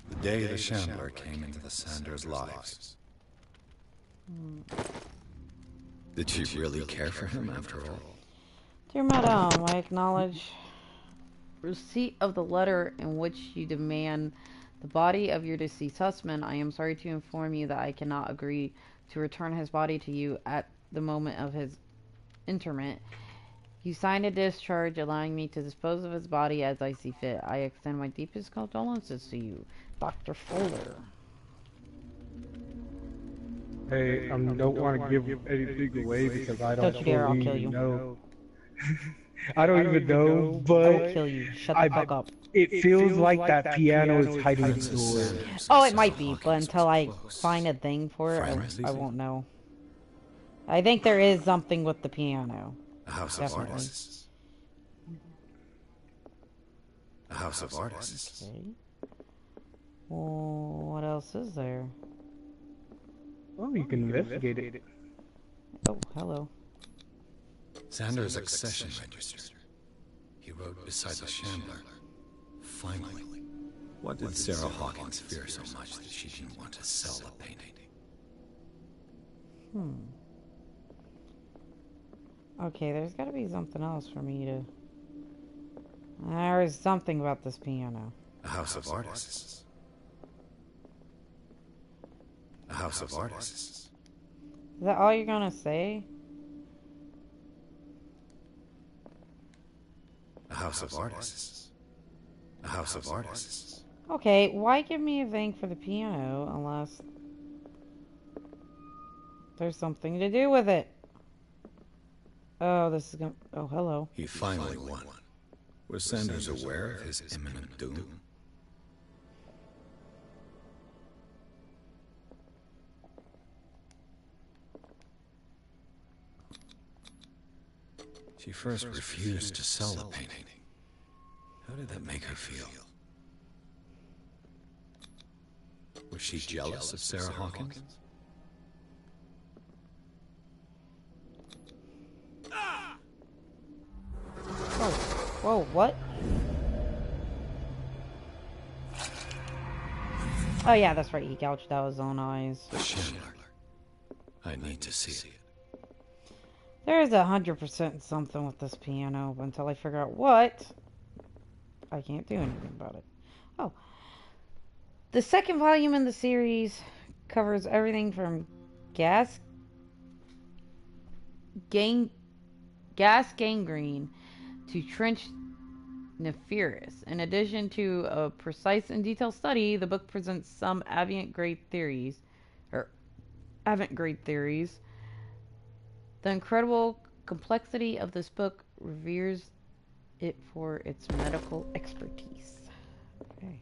The day the Shambler came into the Sanders' lives. Did she really care for him after all? Dear Madame, I acknowledge receipt of the letter in which you demand the body of your deceased husband. I am sorry to inform you that I cannot agree to return his body to you at the moment of his interment. You signed a discharge allowing me to dispose of his body as I see fit. I extend my deepest condolences to you, Dr. Fuller. Hey, I don't want to give anything away because I Don't don't you dare, I'll kill fully you. know. I don't even know, but I will kill you. Shut the fuck up. It feels like that piano is hiding a door. Oh, it might be, but until I find a thing for it, I won't know. I think there is something with the piano. A house of artists. A house of artists. Okay. Well, what else is there? Oh, you can investigate it. Oh, hello. Sanders' accession register. He wrote beside the Shambler. Finally. What did Sarah Hawkins fear so much that she didn't want to sell the painting? Okay, there's gotta be something else for me to... There is something about this piano. A house of artists. A house of artists. Is that all you're gonna say? A house of artists. A house of artists. Okay, why give me a thing for the piano unless there's something to do with it? Oh, this is gonna... Oh, hello. He finally won. Was Sanders aware of his imminent doom? She first refused to sell the painting. How did that make her feel? Was she jealous of Sarah Hawkins? Whoa, whoa, what? Oh yeah, that's right, he gouged out his own eyes. The Shambler. I need to see it. There is 100% something with this piano, but until I figure out what, I can't do anything about it. Oh. The second volume in the series covers everything from gas gangrene to trench nephritis. In addition to a precise and detailed study, the book presents some avant-garde theories. The incredible complexity of this book reveres it for its medical expertise. Okay.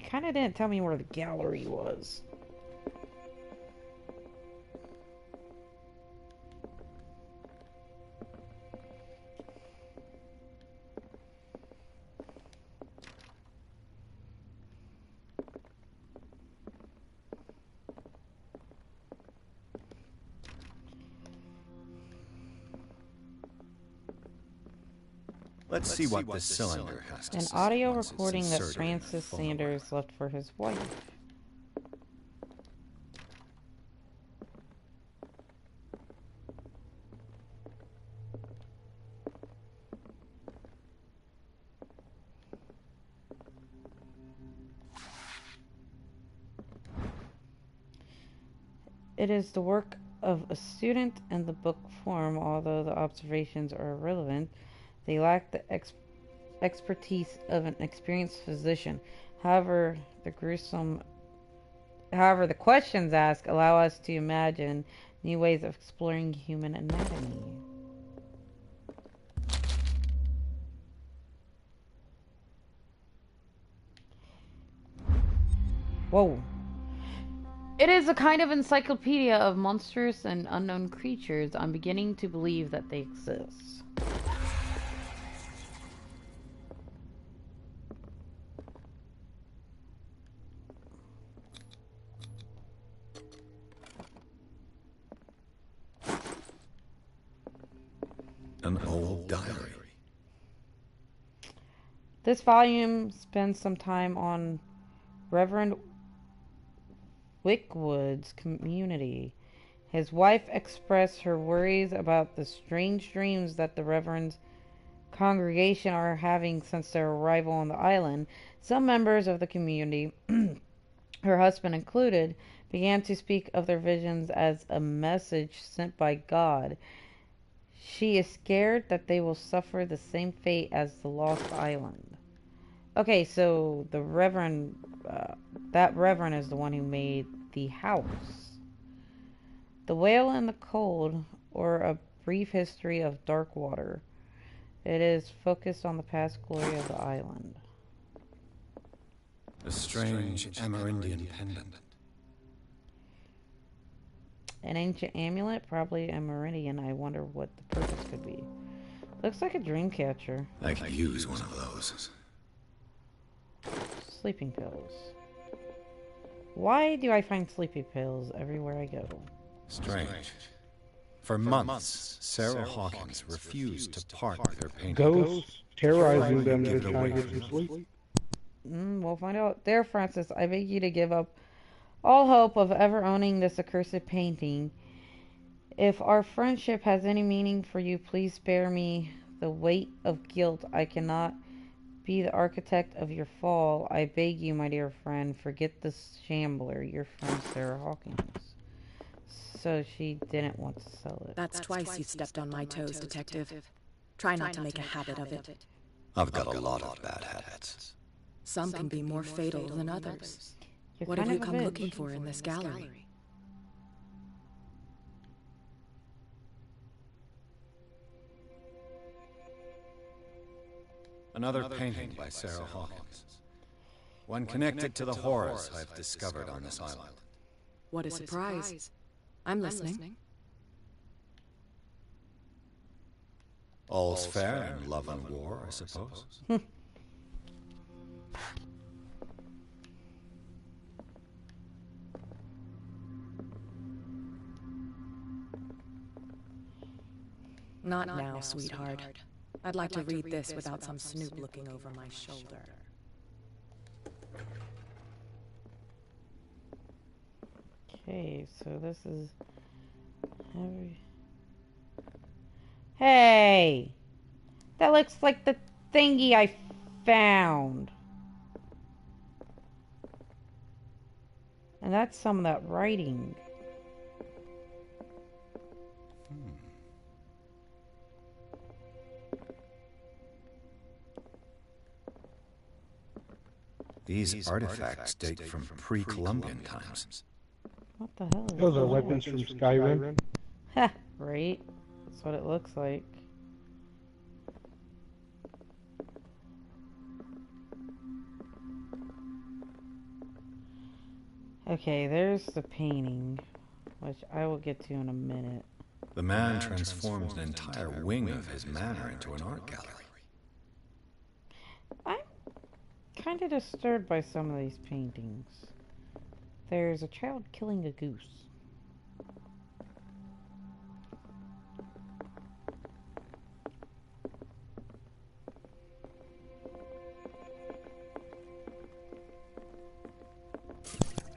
Kind of didn't tell me where the gallery was. Let's see what this cylinder has to An say audio once it's recording that inserted in the Francis phonograph. Sanders left for his wife. It is the work of a student in the book form, although the observations are irrelevant. They lack the expertise of an experienced physician. However, the questions asked allow us to imagine new ways of exploring human anatomy. Whoa. It is a kind of encyclopedia of monstrous and unknown creatures. I'm beginning to believe that they exist. An old diary. This volume spends some time on Reverend Wickwood's community. His wife expressed her worries about the strange dreams that the Reverend's congregation are having since their arrival on the island. Some members of the community, her husband included, began to speak of their visions as a message sent by God. She is scared that they will suffer the same fate as the Lost Island. Okay, so the Reverend, that Reverend is the one who made the house. The Whale in the Cold, or A Brief History of Darkwater. It is focused on the past glory of the island. A strange Amerindian pendant. An ancient amulet, probably a meridian. I wonder what the purpose could be. Looks like a dream catcher. I could use one of those. Sleeping pills. Why do I find sleeping pills everywhere I go? Strange. For months, Sarah Hawkins refused to part with her painting. Ghosts terrorizing them to try to get some sleep. We'll find out. Dear Francis, I beg you to give up all hope of ever owning this accursed painting. If our friendship has any meaning for you, please spare me the weight of guilt. I cannot be the architect of your fall. I beg you, my dear friend, forget this shambler, your friend Sarah Hawkins. So she didn't want to sell it. That's twice you stepped on my toes, Detective. Try not to make a habit of it. I've got a lot of bad habits. Some can be more fatal than others. You're What kind have you of a come bitch. looking for in this gallery? Another painting by Sarah Hawkins. One connected to the horrors I've discovered on this island. What a surprise. I'm listening. All's fair in love and war, I suppose. Not now, sweetheart. I'd like to read this without some snoop looking over my shoulder. Okay, so this is Hey! That looks like the thingy I found. And that's some of that writing. These artifacts date from pre-Columbian times. What the hell is Those are that? weapons from Skyrim. Ha! Right? That's what it looks like. Okay, there's the painting, which I will get to in a minute. The man transformed an entire wing of his manor into an art gallery. I'm kind of disturbed by some of these paintings. There's a child killing a goose.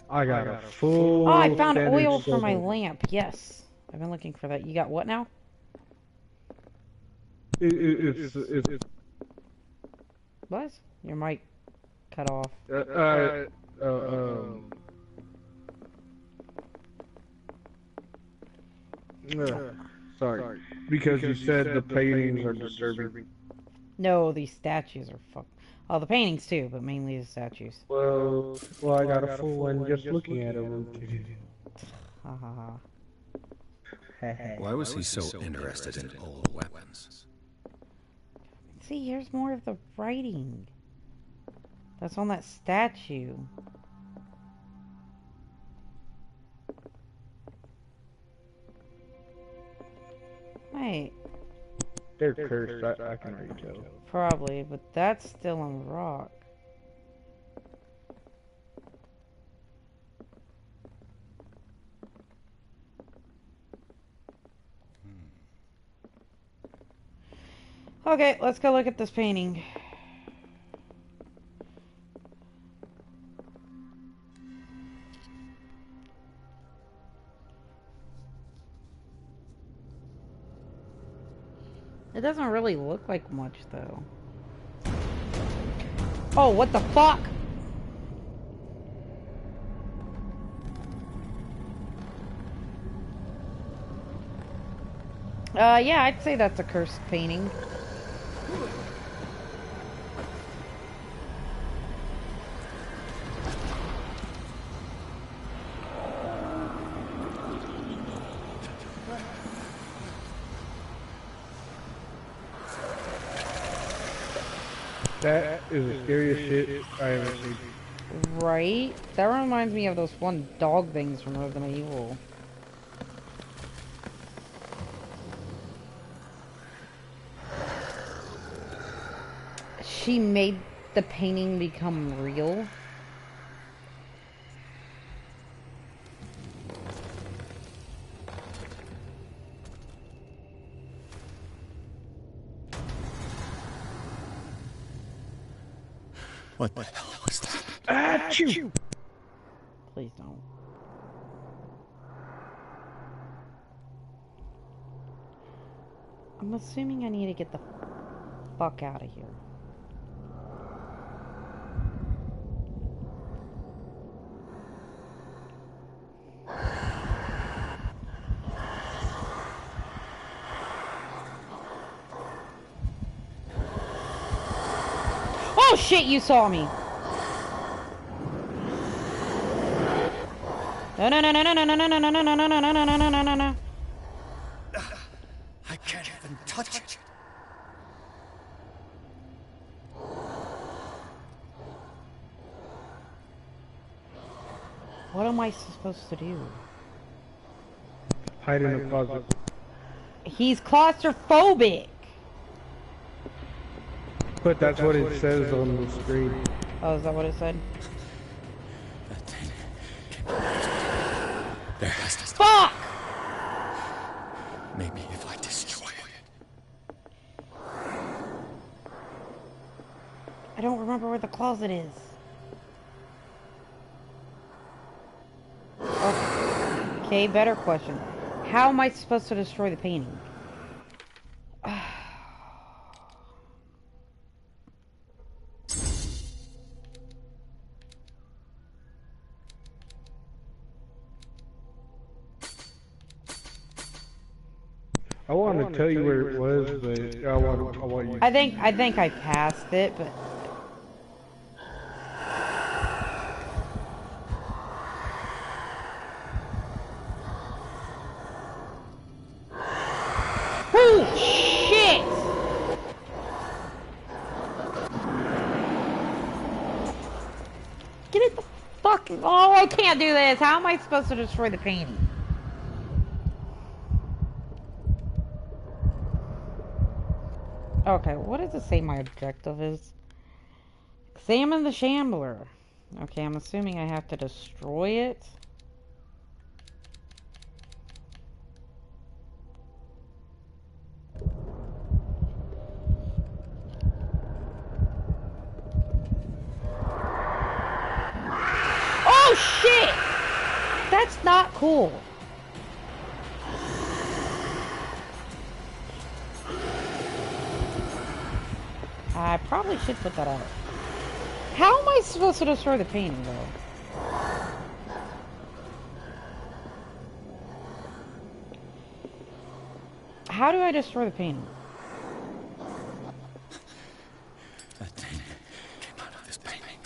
I got a full. Oh, I found standard oil for my silver. lamp. Yes. I've been looking for that. You got what now? It's What? Your mic cut off. Sorry. Because you said the paintings are disturbing. No, these statues are fuck. Oh, the paintings too, but mainly the statues. Well, I got a full one just looking at them. Ha ha ha. Why was he so interested in old weapons? See, here's more of the writing. That's on that statue. Wait. They're cursed, I can already tell. Probably, but that's still on rock. Okay, let's go look at this painting. It doesn't really look like much, though. Oh, what the fuck? Yeah, I'd say that's a cursed painting. That is the scariest shit I ever seen. Right? That reminds me of those fun dog things from Resident Evil. She made the painting become real. What the hell was that? Achoo! Please don't. I'm assuming I need to get the fuck out of here. Oh shit, you saw me. No no no no no no no no no no no no no no no no no no no. I can't even touch it. What am I supposed to do? Hide in the closet. He's claustrophobic. But that's what it says on the screen. Oh, is that what it said? That thing. There has to be. Fuck! Maybe if I destroy it. I don't remember where the closet is. Okay, better question. How am I supposed to destroy the painting? I want to tell you where it was, but I want you. I think I passed it, but oh shit! Get it the fucking. Oh, I can't do this. How am I supposed to destroy the painting? Okay, what does it say my objective is? Examine the Shambler. Okay, I'm assuming I have to destroy it. Oh shit! That's not cool. I probably should put that out. How am I supposed to destroy the painting, though? How do I destroy the painting? That thing came out of this painting.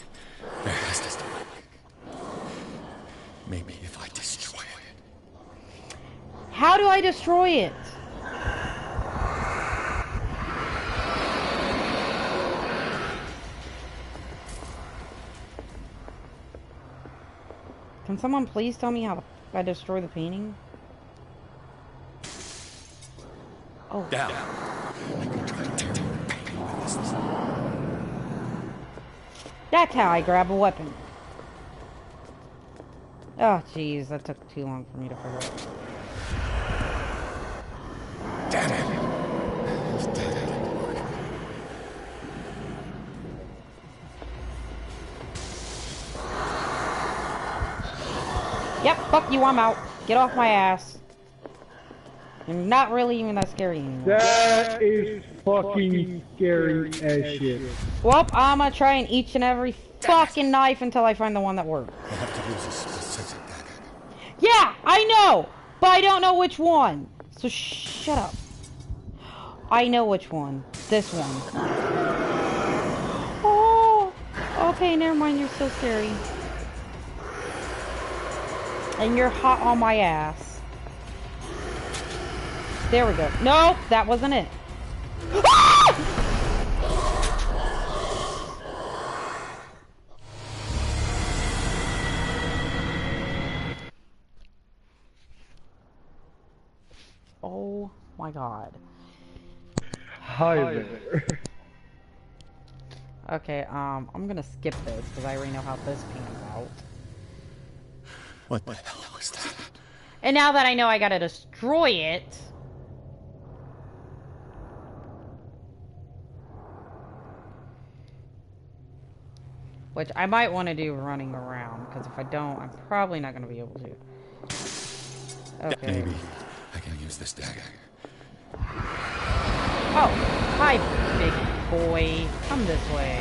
There has to be. Maybe if I destroy it. How do I destroy it? Can someone please tell me how I destroy the painting? Oh. Down. I can try to tear the painting with this. That's how I grab a weapon. Oh, jeez, that took too long for me to figure out. Damn it! Yep, fuck you, I'm out. Get off my ass. You're not really even that scary anymore. That is fucking scary as shit. Well, I'm gonna try and each and every fucking knife until I find the one that works. I have to use a specific dagger. Yeah, I know, but I don't know which one. So shut up. I know which one. This one. Oh, okay, never mind. You're so scary. And you're hot on my ass. There we go. Nope, that wasn't it. Ah! Oh my god. Hi there. Okay, I'm gonna skip this because I already know how this pans out. What the hell was that? And now that I know I gotta destroy it. Which I might want to do running around, because if I don't, I'm probably not going to be able to. Okay. Maybe I can use this dagger. Oh, hi, big boy. Come this way.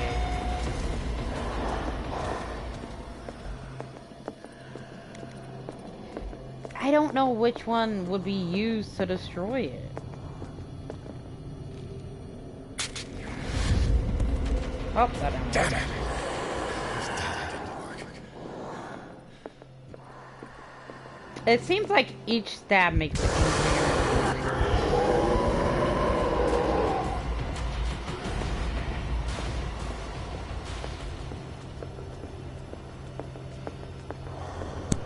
I don't know which one would be used to destroy it. Oh, that didn't work. It seems like each stab makes it easier.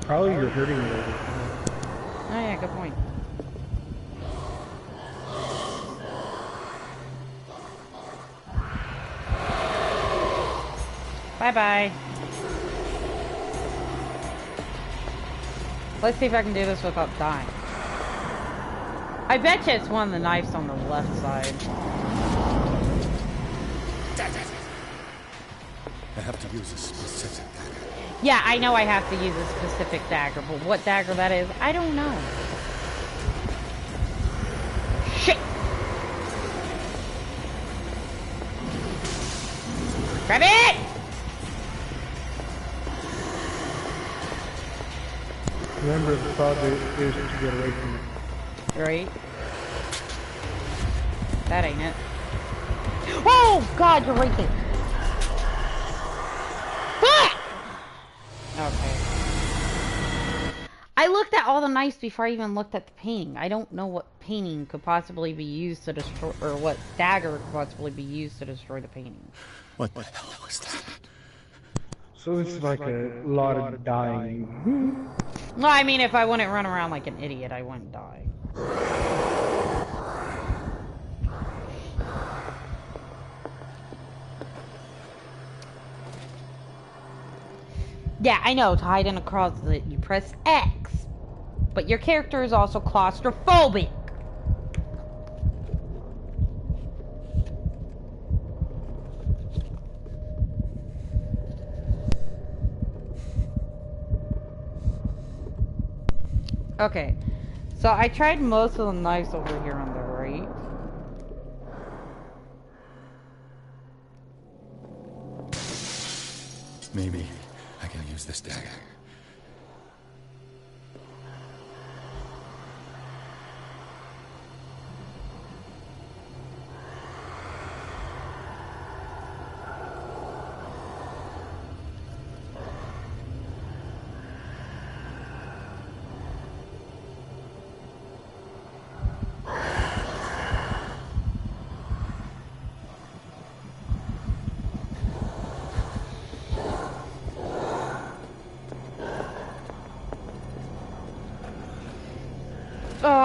Probably you're hurting it. Oh yeah, good point. Bye-bye. Let's see if I can do this without dying. I bet you it's one of the knives on the left side. I have to use a specific dagger. Yeah, I know I have to use a specific dagger, but what dagger that is, I don't know. Shit! Grab it! Remember, the thought is to get away from it. Right? That ain't it. Oh, God, you're right there. Ah! Okay. I looked at all the knives before I even looked at the painting. I don't know what painting could possibly be used to destroy, or what dagger could possibly be used to destroy the painting. What the hell was that? So it's like a lot of dying. Well, I mean, if I wouldn't run around like an idiot, I wouldn't die. Yeah, I know, to hide in a closet, you press X. But your character is also claustrophobic. Okay, so I tried most of the knives over here on the right. Maybe I can use this dagger.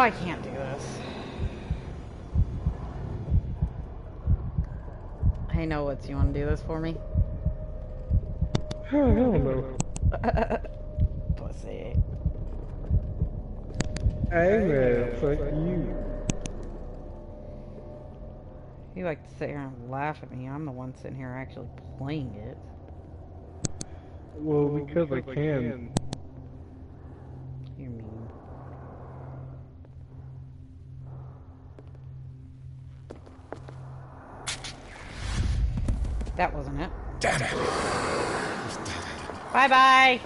I can't do this. Hey, know what? You want to do this for me? Hell no. Pussy. Hey man, fuck you. You like to sit here and laugh at me. I'm the one sitting here actually playing it. Well, because I can. You mean? That wasn't it. Damn it! Bye bye!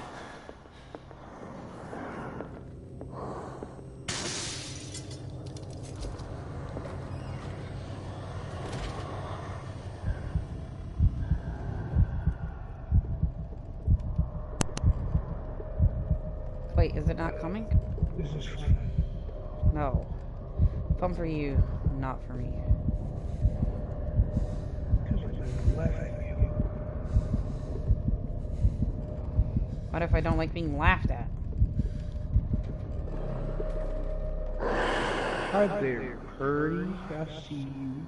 Wait, is it not coming? This is fun. No. Fun for you, not for me. Because I'm gonna laugh at you. What if I don't like being laughed at? Hi there, Purdy. I see you.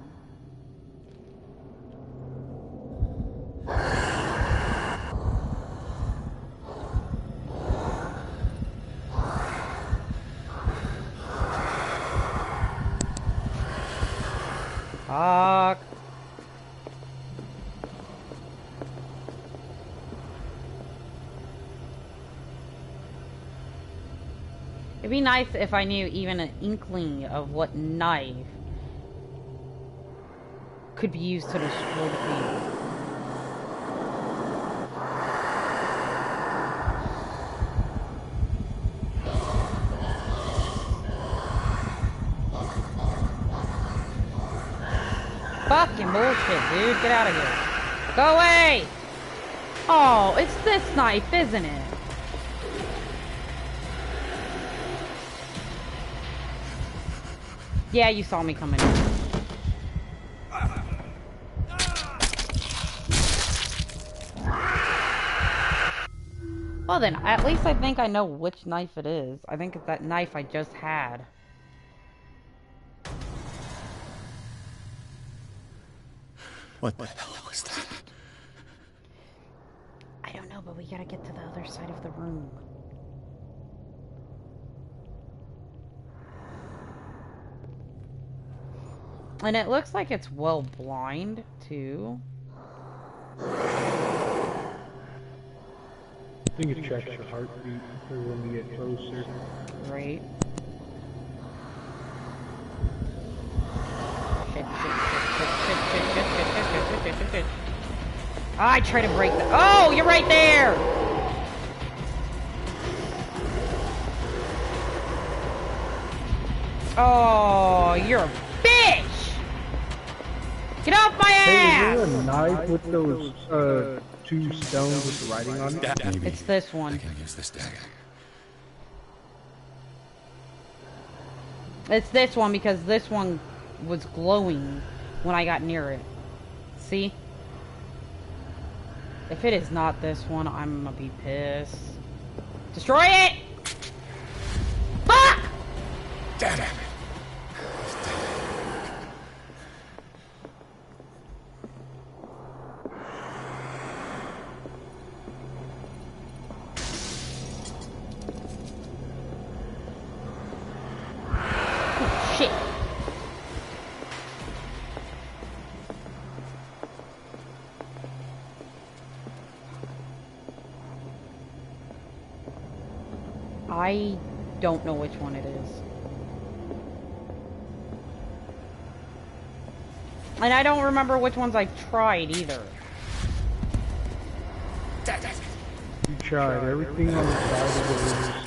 Fuck. It'd be nice if I knew even an inkling of what knife could be used to destroy the painting. Fucking bullshit, dude. Get out of here. Go away! Oh, it's this knife, isn't it? Yeah, you saw me coming in. Well then, at least I think I know which knife it is. I think it's that knife I just had. What the hell was that? I don't know, but we gotta get to the other side of the room. And it looks like it's well blind, too. I think it checks your heartbeat for when you get closer. Right. Shit. I try to break the— oh, you're right there! Oh, you're a bitch! Get off my ass! Hey, is there a knife with those, two stones with the writing on it? Maybe. It's this one. I can use this dagger. It's this one because this one was glowing when I got near it. See? If it is not this one, I'm gonna be pissed. Destroy it! Fuck! Damn it! Shit. I don't know which one it is. And I don't remember which ones I've tried either. You tried everything on the side of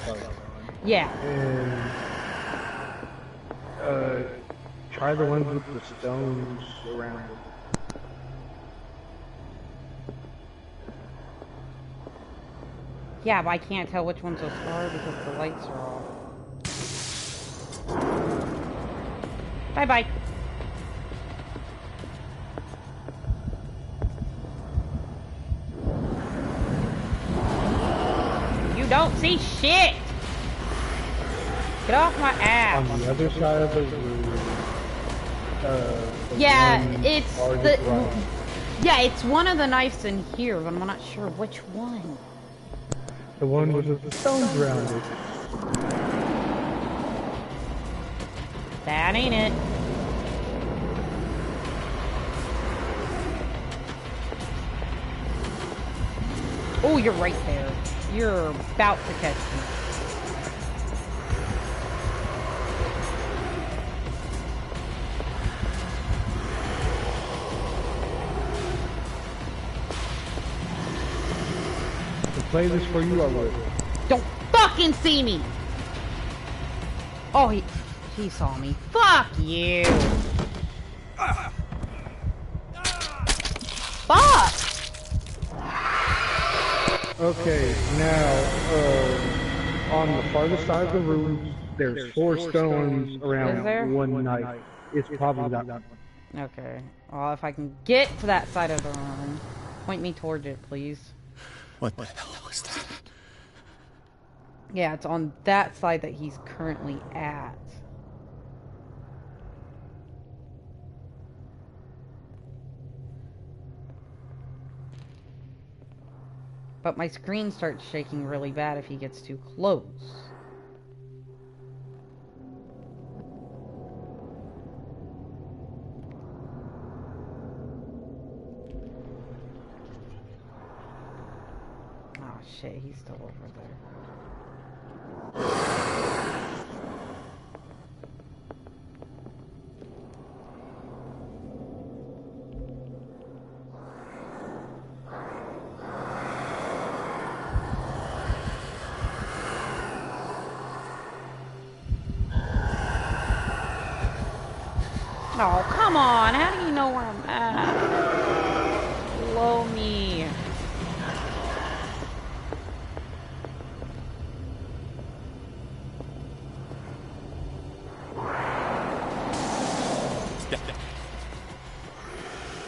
the room. Yeah. And, try the ones with the stones around it. Yeah, but I can't tell which one's a star because the lights are off. Bye-bye. You don't see shit! Get off my ass! On the other side of the room. Yeah, it's the... Yeah, it's one of the knives in here, but I'm not sure which one. The one with the stones around it. That ain't it. Oh, you're right there. You're about to catch me. To play this for you, I would. Don't fucking see me! Oh, he saw me. Fuck you! Fuck! Okay, now, on the farthest side of the room, there's 4 stones around one knife. It's probably that one. Okay. Well, if I can get to that side of the room, point me towards it, please. What the hell was that? Yeah, it's on that side that he's currently at. But my screen starts shaking really bad if he gets too close. Oh shit, he's still over there. Oh, come on. How do you know where I'm at? Blow me.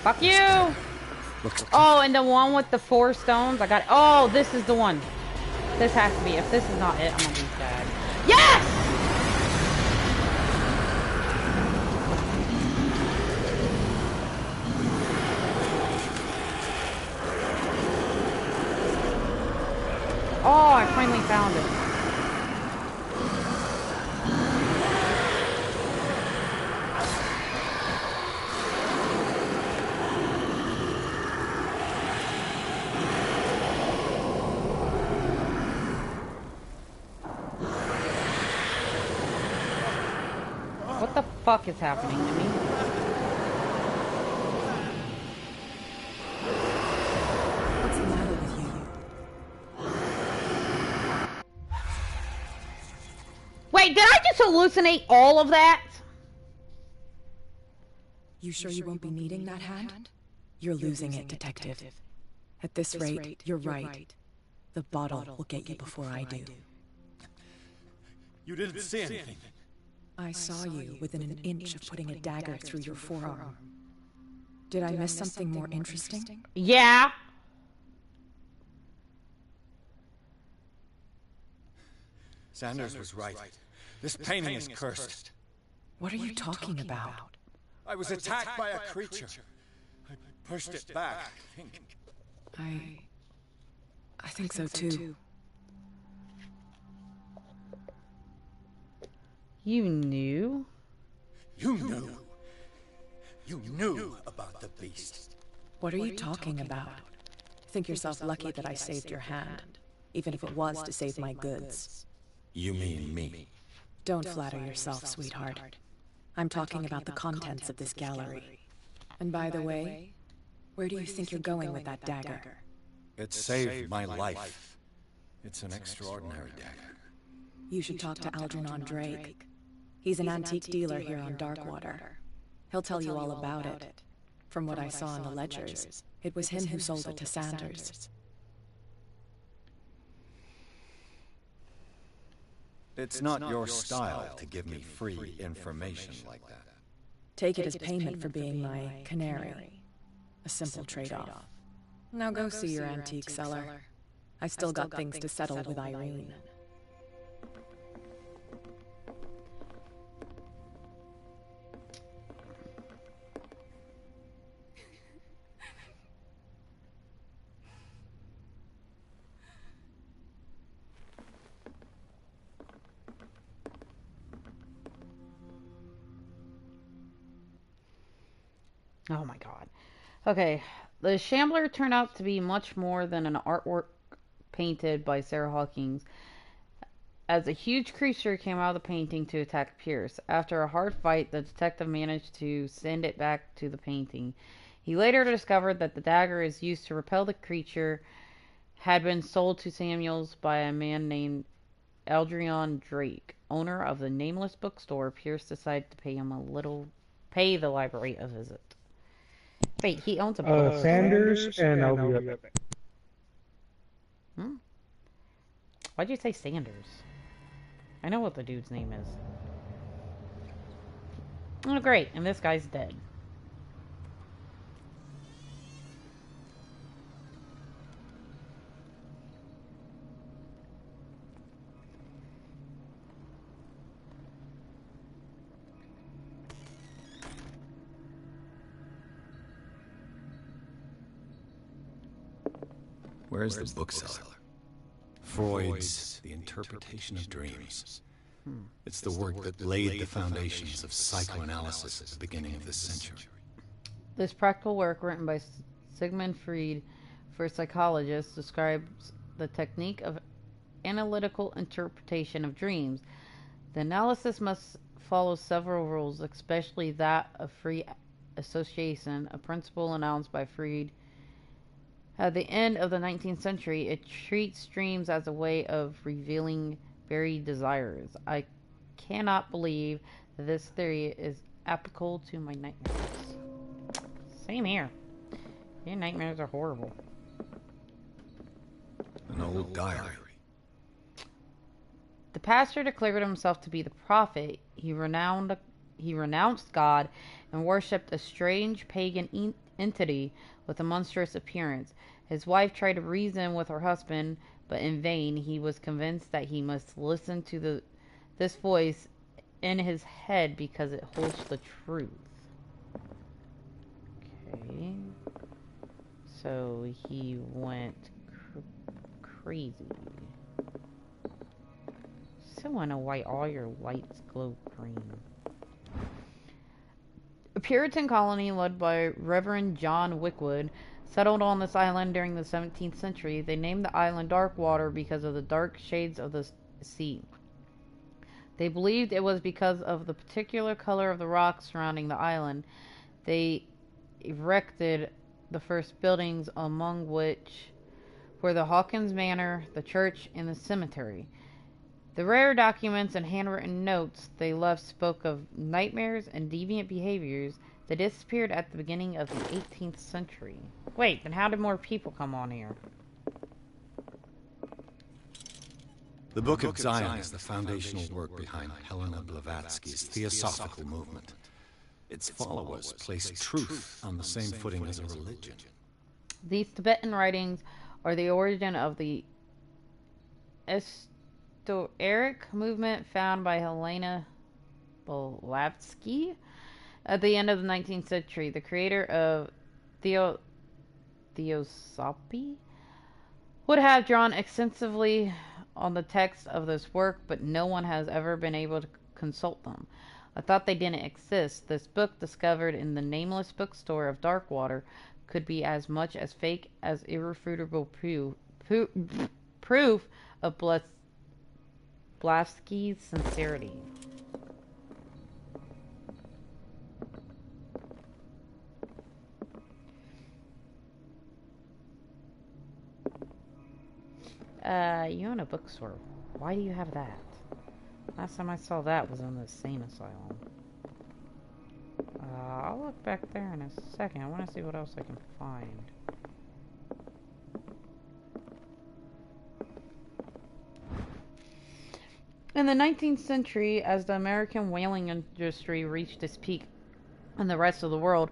Fuck you! Oh, and the one with the 4 stones? I got it. Oh, this is the one. This has to be. If this is not it, I'm gonna be sad. Yes! Oh, I finally found it. What the fuck is happening to me? What's the matter with you? Wait, did I just hallucinate all of that? You sure you won't be needing that hand? You're losing it, Detective. At this rate, you're right. The bottle will get you before I do. You didn't see anything. I saw you within an inch of putting a dagger through your forearm. Did I miss something more interesting? Yeah. Sanders was right. This painting is cursed. What are you talking about? I was attacked by a creature. I pushed it back, I think. I think so too. You knew? You knew. You knew about the beast. What are you talking about? Think yourself lucky that I saved your hand, even if it was to save my goods. You mean me? Don't flatter yourself, sweetheart. I'm talking about the contents of this gallery. And by the way, where do you think you're going with that dagger? It saved my life. It's an extraordinary dagger. You should talk to Algernon Drake. He's an antique dealer here on Darkwater. He'll tell you all about it. From what I saw in the ledgers, it was him who sold it to Sanders. It's not your style to give me free information like that. Take it as payment for being my canary. A simple trade-off. Now go see your antique seller. I still got things to settle with Irene. Oh my god. Okay, the Shambler turned out to be much more than an artwork painted by Sarah Hawkins, as a huge creature came out of the painting to attack Pierce. After a hard fight, the detective managed to send it back to the painting. He later discovered that the dagger is used to repel the creature had been sold to Samuels by a man named Algernon Drake, owner of the nameless bookstore. Pierce decided to pay the library a visit. Wait, he owns a bookstore? Sanders, and I'll be right back. Hmm? Why'd you say Sanders? I know what the dude's name is. Oh, great, and this guy's dead. Where's the bookseller? Freud's The Interpretation of Dreams. It's the work that laid the foundations of psychoanalysis at the beginning of this century. This practical work, written by Sigmund Freud for psychologists, describes the technique of analytical interpretation of dreams. The analysis must follow several rules, especially that of free association, a principle announced by Freud at the end of the 19th century. It treats dreams as a way of revealing buried desires. I cannot believe that this theory is applicable to my nightmares. Same here. Your nightmares are horrible. An old diary. The pastor declared himself to be the prophet. He renounced God and worshipped a strange pagan entity with a monstrous appearance. His wife tried to reason with her husband, but in vain. He was convinced that he must listen to this voice in his head because it holds the truth. Okay. So he went crazy. So I know why all your lights glow green. A Puritan colony led by Reverend John Wickwood settled on this island during the 17th century. They named the island Darkwater because of the dark shades of the sea. They believed it was because of the particular color of the rocks surrounding the island. They erected the first buildings, among which were the Hawkins Manor, the church, and the cemetery. The rare documents and handwritten notes they left spoke of nightmares and deviant behaviors that disappeared at the beginning of the 18th century. Wait, then how did more people come on here? The Book of Zion is the foundational work behind Helena Blavatsky's Theosophical movement. Its followers place truth on the same footing as a religion. These Tibetan writings are the origin of the esoteric movement found by Helena Blavatsky at the end of the 19th century. The creator of Theosophy would have drawn extensively on the text of this work, but no one has ever been able to consult them. I thought they didn't exist. This book, discovered in the nameless bookstore of Darkwater, could be as much as fake as irrefutable proof of Blavatsky's sincerity. You own a bookstore. Why do you have that? Last time I saw that was in the sane asylum. I'll look back there in a second. I want to see what else I can find. In the 19th century, as the American whaling industry reached its peak in the rest of the world,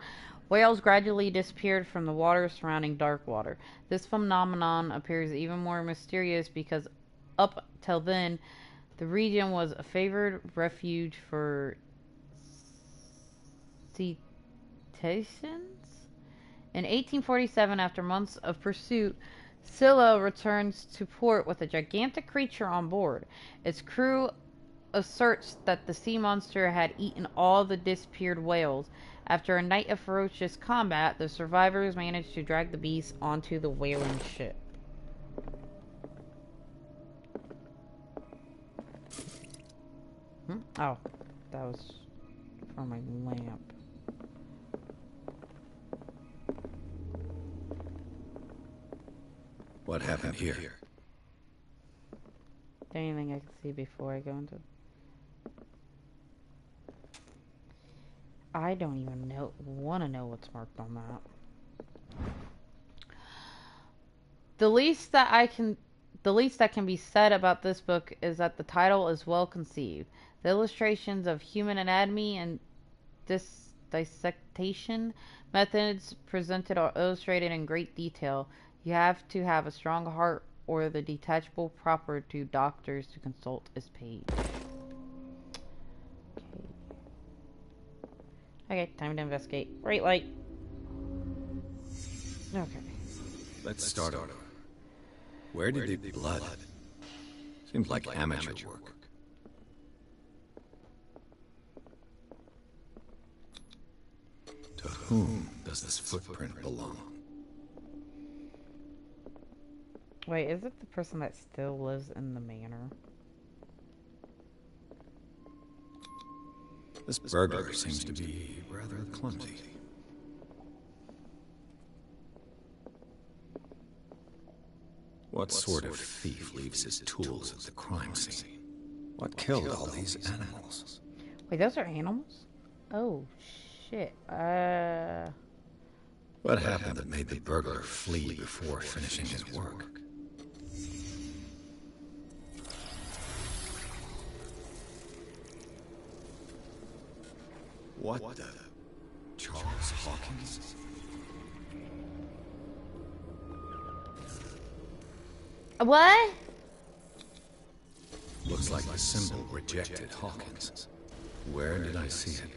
whales gradually disappeared from the waters surrounding Darkwater. This phenomenon appears even more mysterious because up till then, the region was a favored refuge for cetaceans. In 1847, after months of pursuit, Scylla returns to port with a gigantic creature on board. Its crew asserts that the sea monster had eaten all the disappeared whales. After a night of ferocious combat, the survivors managed to drag the beast onto the whaling ship. Oh, that was from my lamp. What happened here? Anything I can see before I go into... I don't even want to know what's marked on that. The least that can be said about this book is that the title is well conceived. The illustrations of human anatomy and dissection methods presented are illustrated in great detail. You have to have a strong heart or the detachable proper to doctors to consult this page. Okay, time to investigate. Bright light. Okay. Let's start over. Where did the blood? Seems like amateur work. To whom does this footprint belong? Wait, is it the person that still lives in the manor? This burglar seems to be rather clumsy. What sort of thief leaves his tools at the crime scene? What killed all these animals? Wait, those are animals? Oh, shit. What happened that made the burglar flee before finishing his work? What the... Charles Hawkins? What? Looks like the symbol rejected Hawkins. Where did I see it?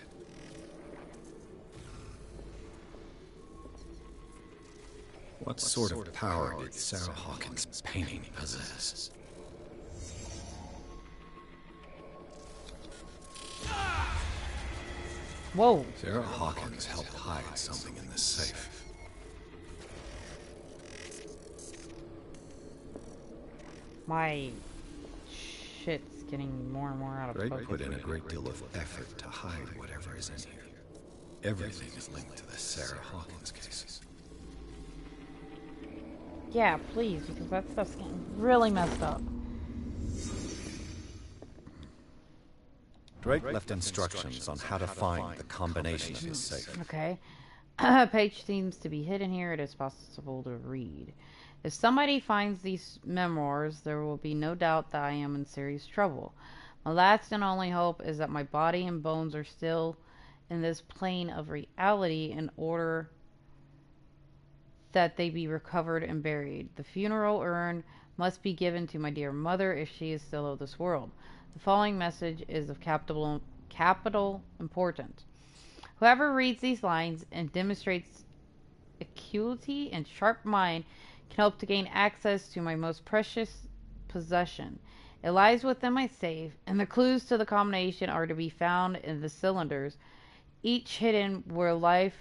What sort of power did Sarah Hawkins' painting possess? Whoa. Sarah Hawkins helped hide something in this safe. My shit's getting more and more out of Drake focus. put in a great deal of effort to hide whatever is in here. Everything is linked to the Sarah Hawkins case. Yeah, please, because that stuff's getting really messed up. Drake left instructions on how to find the combination of his safe. Okay. Page seems to be hidden here. It is possible to read. If somebody finds these memoirs, there will be no doubt that I am in serious trouble. My last and only hope is that my body and bones are still in this plane of reality in order that they be recovered and buried. The funeral urn must be given to my dear mother if she is still of this world. The following message is of capital importance. Whoever reads these lines and demonstrates acuity and sharp mind can hope to gain access to my most precious possession. It lies within my safe, and the clues to the combination are to be found in the cylinders, each hidden where life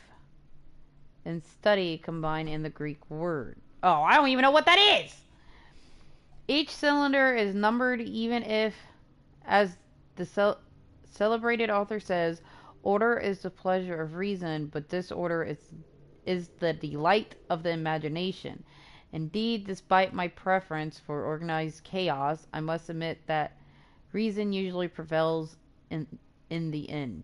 and study combine in the Greek word. Oh, I don't even know what that is! Each cylinder is numbered even if, as the celebrated author says, order is the pleasure of reason, but disorder is the delight of the imagination. Indeed, despite my preference for organized chaos, I must admit that reason usually prevails in the end.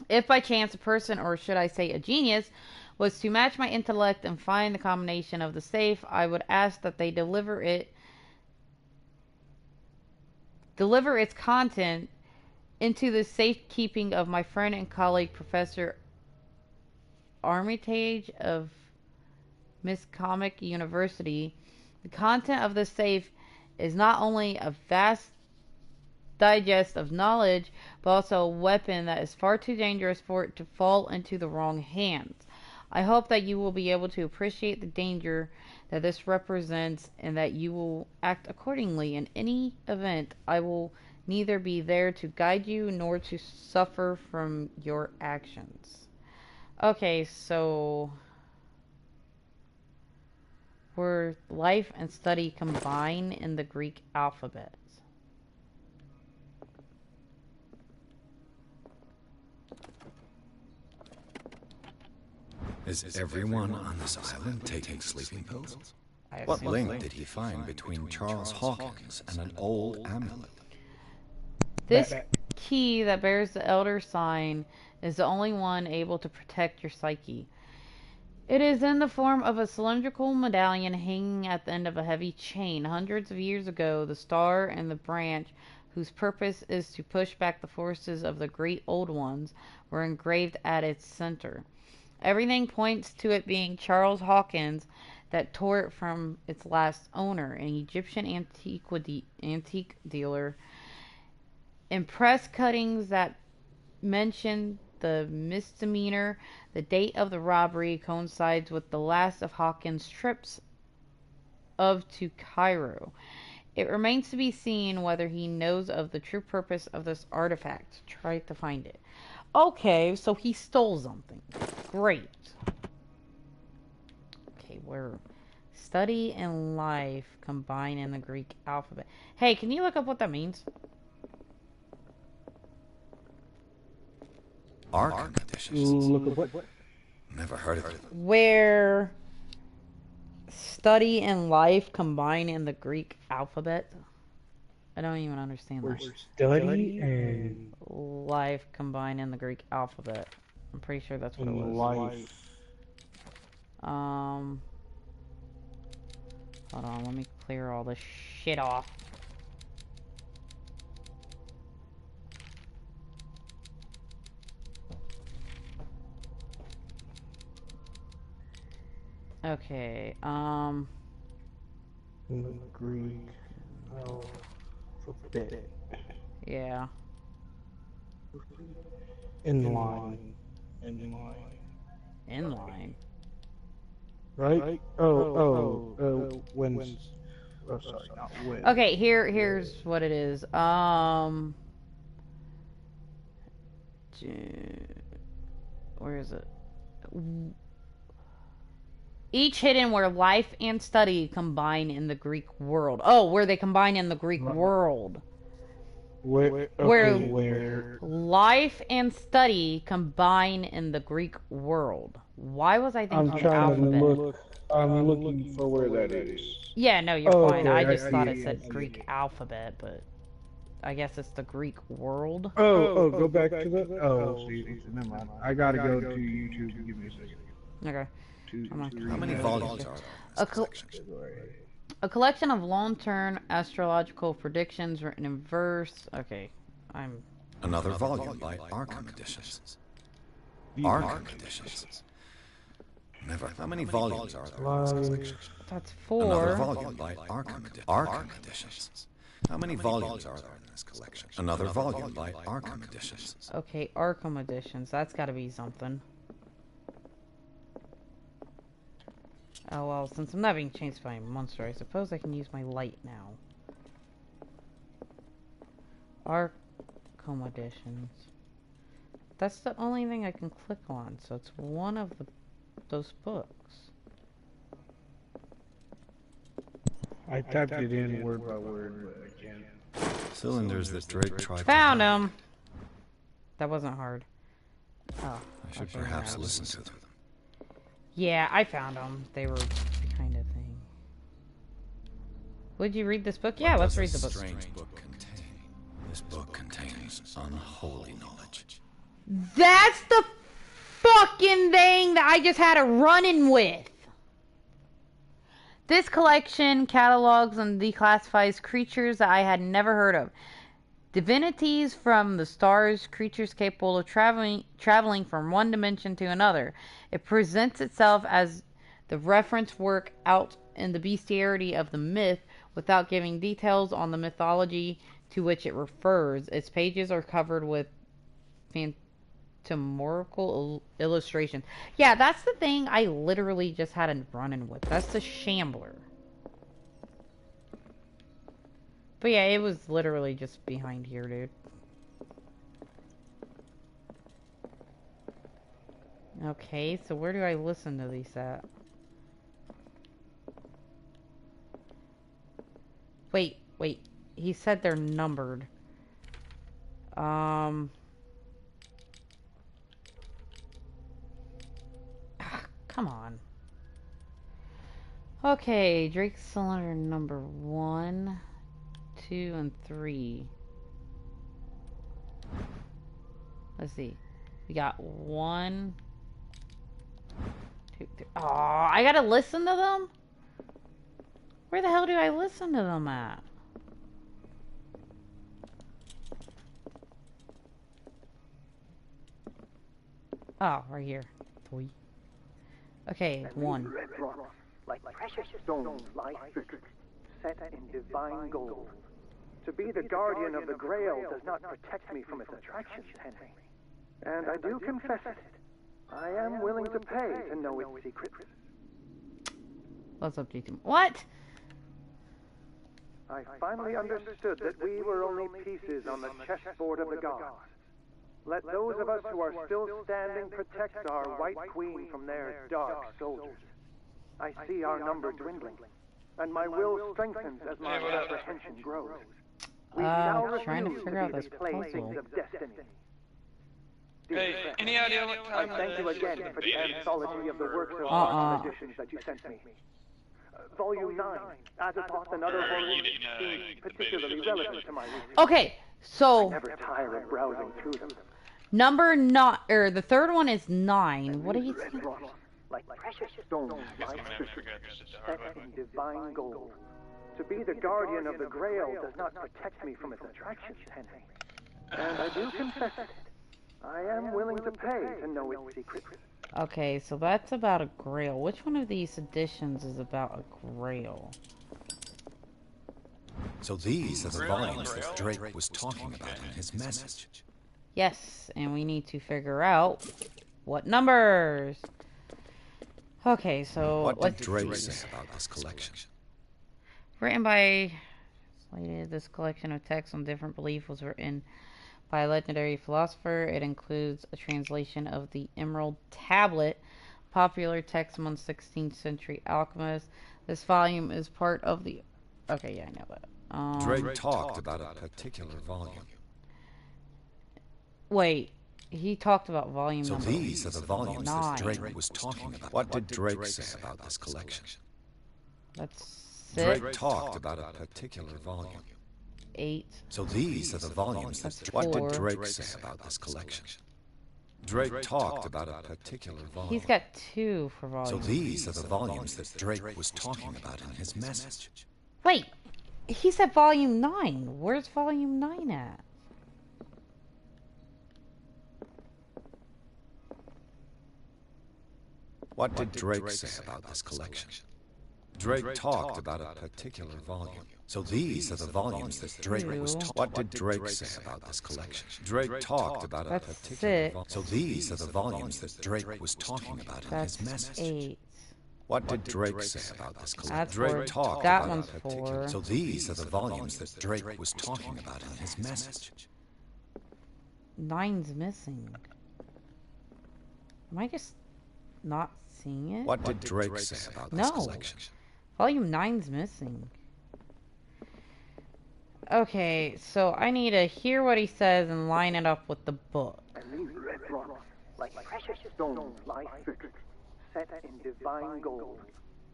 If by chance a person, or should I say a genius, was to match my intellect and find the combination of the safe, I would ask that they deliver its content into the safekeeping of my friend and colleague, Professor Armitage of Miscomic University. The content of the safe is not only a vast digest of knowledge, but also a weapon that is far too dangerous for it to fall into the wrong hands. I hope that you will be able to appreciate the danger that this represents and that you will act accordingly. In any event, I will neither be there to guide you nor to suffer from your actions. Okay, so where life and study combine in the Greek alphabet. Is everyone on this island taking sleeping pills? What link did he find between Charles Hawkins and an old amulet? This key that bears the Elder Sign is the only one able to protect your psyche. It is in the form of a cylindrical medallion hanging at the end of a heavy chain. Hundreds of years ago, the star and the branch, whose purpose is to push back the forces of the great old ones, were engraved at its center. Everything points to it being Charles Hawkins that tore it from its last owner, an Egyptian antique dealer. In press cuttings that mention the misdemeanor, the date of the robbery coincides with the last of Hawkins' trips to Cairo. It remains to be seen whether he knows of the true purpose of this artifact. Try to find it. Okay, so he stole something. Great. Okay, where study and life combine in the Greek alphabet. Hey, can you look up what that means? Arkham editions. Look at what? Never heard of it. Where study and life combine in the Greek alphabet. I don't even understand Where that. study and life combine in the Greek alphabet. I'm pretty sure that's what it was. life. Hold on, let me clear all this shit off. Okay, In the Greek alphabet. Yeah. Inline. Inline. Right? When. Oh, sorry, not when. Okay, here's what it is. Where is it? Each hidden where life and study combine in the Greek world. Oh, where they combine in the Greek world. Where life and study combine in the Greek world. Why was I thinking alphabet? I'm looking for where that is. Yeah, no, you're fine. Okay, I just thought it said Greek alphabet, but I guess it's the Greek world. Go back to the. See, never mind. I gotta go to YouTube. Give me a second. Okay. How many volumes are there? A collection of long-term astrological predictions written in verse. Okay, Another volume by Arkham Editions. Arkham Editions. Never. How many volumes are there in this collection? That's 4. Another volume by Arkham Editions. How many volumes are there in this collection? Another volume by Arkham Editions. Okay, Arkham Editions. That's got to be something. Oh well, since I'm not being chased by a monster, I suppose I can use my light now. Arkham Editions. That's the only thing I can click on, so it's one of those books. I typed it in word by word, but I can't. Cylinders that Drake tried. Found them. That wasn't hard. Oh, I should perhaps listen to them. Yeah, I found them. They were kind of thing. Would you read this book? Yeah, let's read the book. Strange book contain? This book contains unholy knowledge. That's the fucking thing that I just had a run-in with. This collection catalogs and declassifies creatures that I had never heard of. Divinities from the stars, creatures capable of traveling from one dimension to another. It presents itself as the reference work out in the bestiarity of the myth without giving details on the mythology to which it refers. Its pages are covered with phantomorical illustrations. Yeah, that's the thing I literally just had a run-in with. That's the Shambler. But yeah, it was literally just behind here, dude. Okay, so where do I listen to these at? Wait. He said they're numbered. Come on. Okay, Drake's cylinder number 1, 2, and 3. Let's see. We got 1, 2, 3. Oh, I gotta listen to them? Where the hell do I listen to them at? Oh, right here. Boy. Okay, 1. Red rocks, like precious stones, lie fixed, set in divine gold. To be the guardian of the Grail does not protect me from its attractions, Henry. And I do confess it. I am willing to pay to know its secrets. Let's update him. What? I finally understood that we were only pieces on the chessboard of the gods. Let those of us who are still standing protect our White Queen from their dark soldiers. I see our number dwindling, and my will strengthens as my apprehension grows. We shall trying to refuse figure out be this the playthings puzzle. of destiny. Hey, any idea what time I thank you again for the anthology of the works of art editions that you sent me. Volume 9, Azathoth and Other Horrors, seems particularly relevant to my research. Okay, so I never tire of browsing through them. number 9, or the third one is 9. What are you saying? Like precious stones, set in divine gold. To be the guardian of the Grail does not protect me from its attractions, Henry. And I do confess it. I am willing to pay to know its secrets. Okay, so that's about a grail. Which one of these editions is about a grail? So these are the volumes that Drake was talking about in his message. Yes, and we need to figure out what numbers. Okay, so what did Drake say about this collection? Written by this collection of texts on different beliefs was written by a legendary philosopher. It includes a translation of the Emerald Tablet, popular text among 16th century alchemists. This volume is part of the... Okay, yeah, I know that. Drake talked about a particular volume. Wait, he talked about volume so number these are the volumes 9. that Drake was talking about. What did Drake say about this collection? That's 6. Drake talked about a particular volume. 8. So these are the volumes that... That's What 4. did Drake say about this collection? Drake talked about a particular volume. He's got 2 for volume. So these are the volumes that Drake was talking about in his message. Wait, he said volume 9. Where's volume 9 at? What did Drake say about this collection? Drake talked about a particular volume. So these are the volumes that Drake was talking about. What did Drake say about this collection? Drake talked about a particular volume. So these are the volumes that Drake was talking about in his message. 8. What did Drake say about this collection? That's Drake 4. talked That about one's a particular... 4. So these are the volumes that Drake was talking about in his message. 9's missing. Am I just not seeing it? What did Drake say about this collection? Volume 9's missing. Okay, so I need to hear what he says and line it up with the book. And these red rocks, like precious stones, lie fixed, set in divine gold.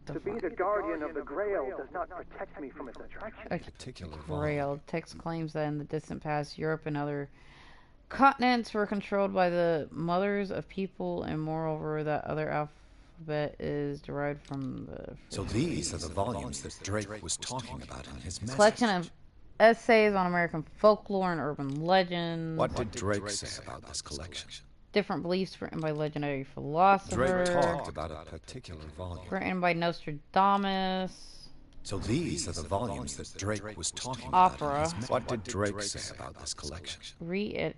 To be the guardian of the Grail does not protect me from its attractions. Particular Grail. Text claims that in the distant past, Europe and other continents were controlled by the mothers of people, and moreover, that other alphabet is derived from the... So these are the volumes that Drake was talking about in his message. Collection of essays on American folklore and urban legends. What did Drake say about this collection? Different beliefs written by legendary philosophers. Drake talked about a particular volume. Written by Nostradamus. So these are the volumes that Drake was talking Opera. about. What did Drake say about this collection? Read it.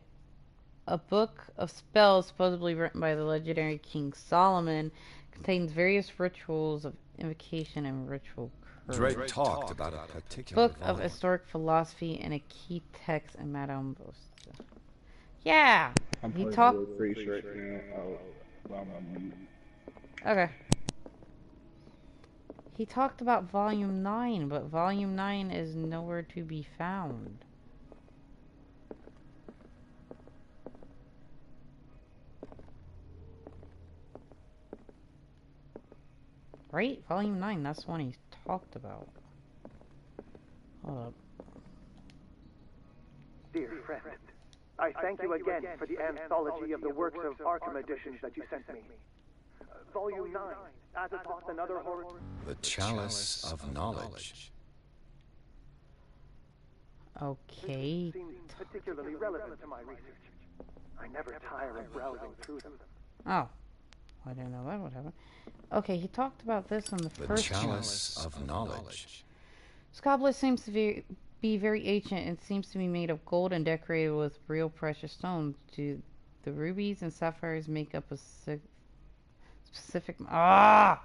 A book of spells supposedly written by the legendary King Solomon contains various rituals of invocation and ritual Drake talked about a particular book of historic philosophy and a key text in Madame Bosta. Yeah, I'm he playing talked. Priest right now. I'm on mute. Okay. He talked about Volume 9, but Volume 9 is nowhere to be found. Right? Volume 9, that's the one he talked about. Hold up. Dear friend, I thank you again for the anthology of the works of Arkham editions that you sent me. Volume 9, Azathoth and Other Horrors. The Chalice of Knowledge. Okay. Seems particularly relevant to my research. I never tire of browsing through them. Oh. I didn't know that would happen. Okay, he talked about this in the first one. The Chalice of Knowledge. This goblet seems to be very ancient and seems to be made of gold and decorated with real precious stones. Do the rubies and sapphires make up a specific... Ah!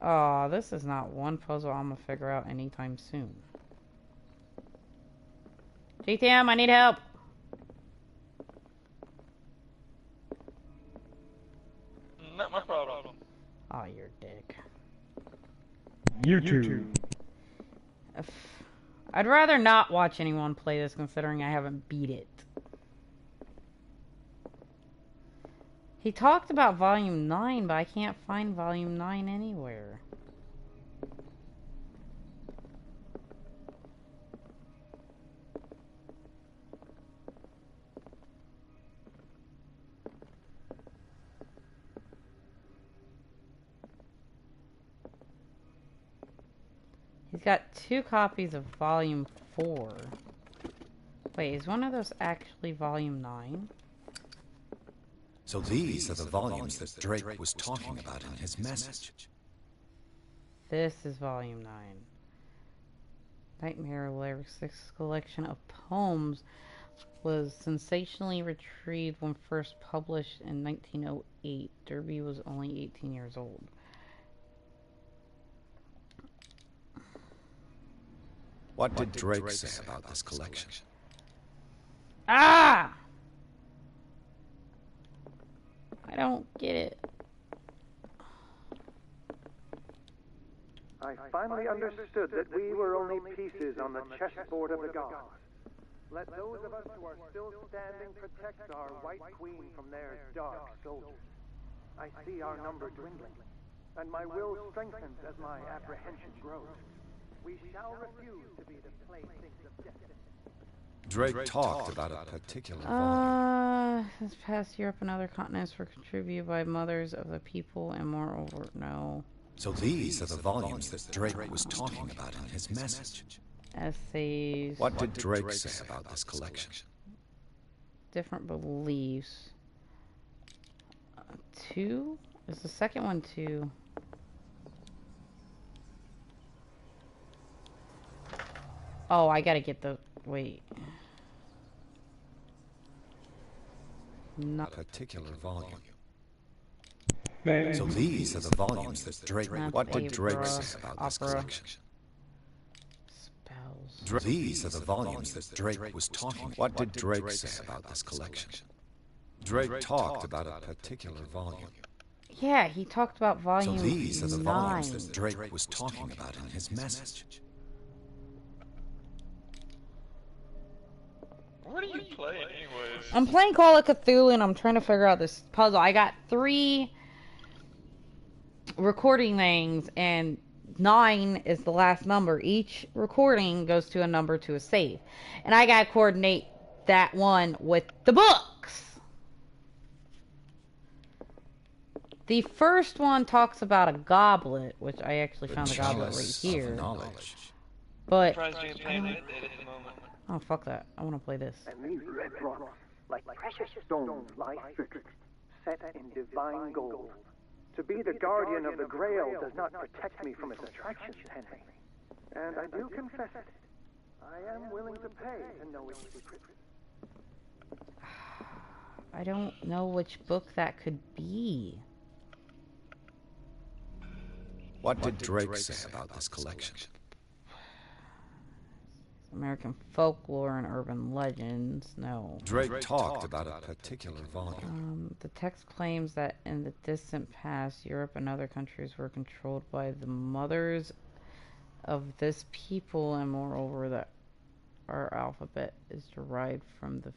Oh, this is not one puzzle I'm gonna figure out anytime soon. GTM, I need help! Not my problem. Oh, you're a dick. YouTube. I'd rather not watch anyone play this considering I haven't beat it. He talked about Volume 9, but I can't find Volume 9 anywhere. He's got 2 copies of Volume 4. Wait, is one of those actually Volume 9? So these are the volumes that Drake was talking about in his message. This is Volume 9. Nightmare Lyrics, this collection of poems was sensationally retrieved when first published in 1908. Derby was only 18 years old. What did Drake say about this collection? Ah! I don't get it. I finally understood that we were only pieces on the chessboard of the gods. Let those of us who are still standing protect our White Queen from their dark soldiers. I see our number dwindling, and my will strengthens as my apprehension grows. We shall refuse to be the playthings of destiny. Drake talked about a particular volume. This past Europe and other continents were contributed by mothers of the people, and moreover, no. So these are the volumes that Drake was talking about in his message. Essays. What did Drake say about this collection? Different beliefs. 2? Is the second one 2? Oh, I gotta get the... Wait. Not a particular volume. Man. So these are the volumes that Drake... What did Drake say about this collection? Spells. These are the volumes that Drake was talking... What did Drake say about this collection? Drake talked about a particular volume. Yeah, he talked about Volume 9. So these are the volumes that Drake was talking about in his message. What are you playing anyways? I'm playing Call of Cthulhu and I'm trying to figure out this puzzle. I got 3 recording things and 9 is the last number. Each recording goes to a number to a save. And I gotta coordinate that one with the books. The first one talks about a goblet, which I actually found the goblet right here. But oh, fuck that. I want to play this. And these red rocks, like precious stones, lie fixed, set in divine gold. To be the guardian of the Grail does not protect me from its attractions, Henry. And I do confess it. I am willing to pay to know its secrets. I don't know which book that could be. What did Drake say about this collection? American folklore and urban legends. No. Drake talked about a particular volume. The text claims that in the distant past, Europe and other countries were controlled by the mothers of this people, and moreover that our alphabet is derived from the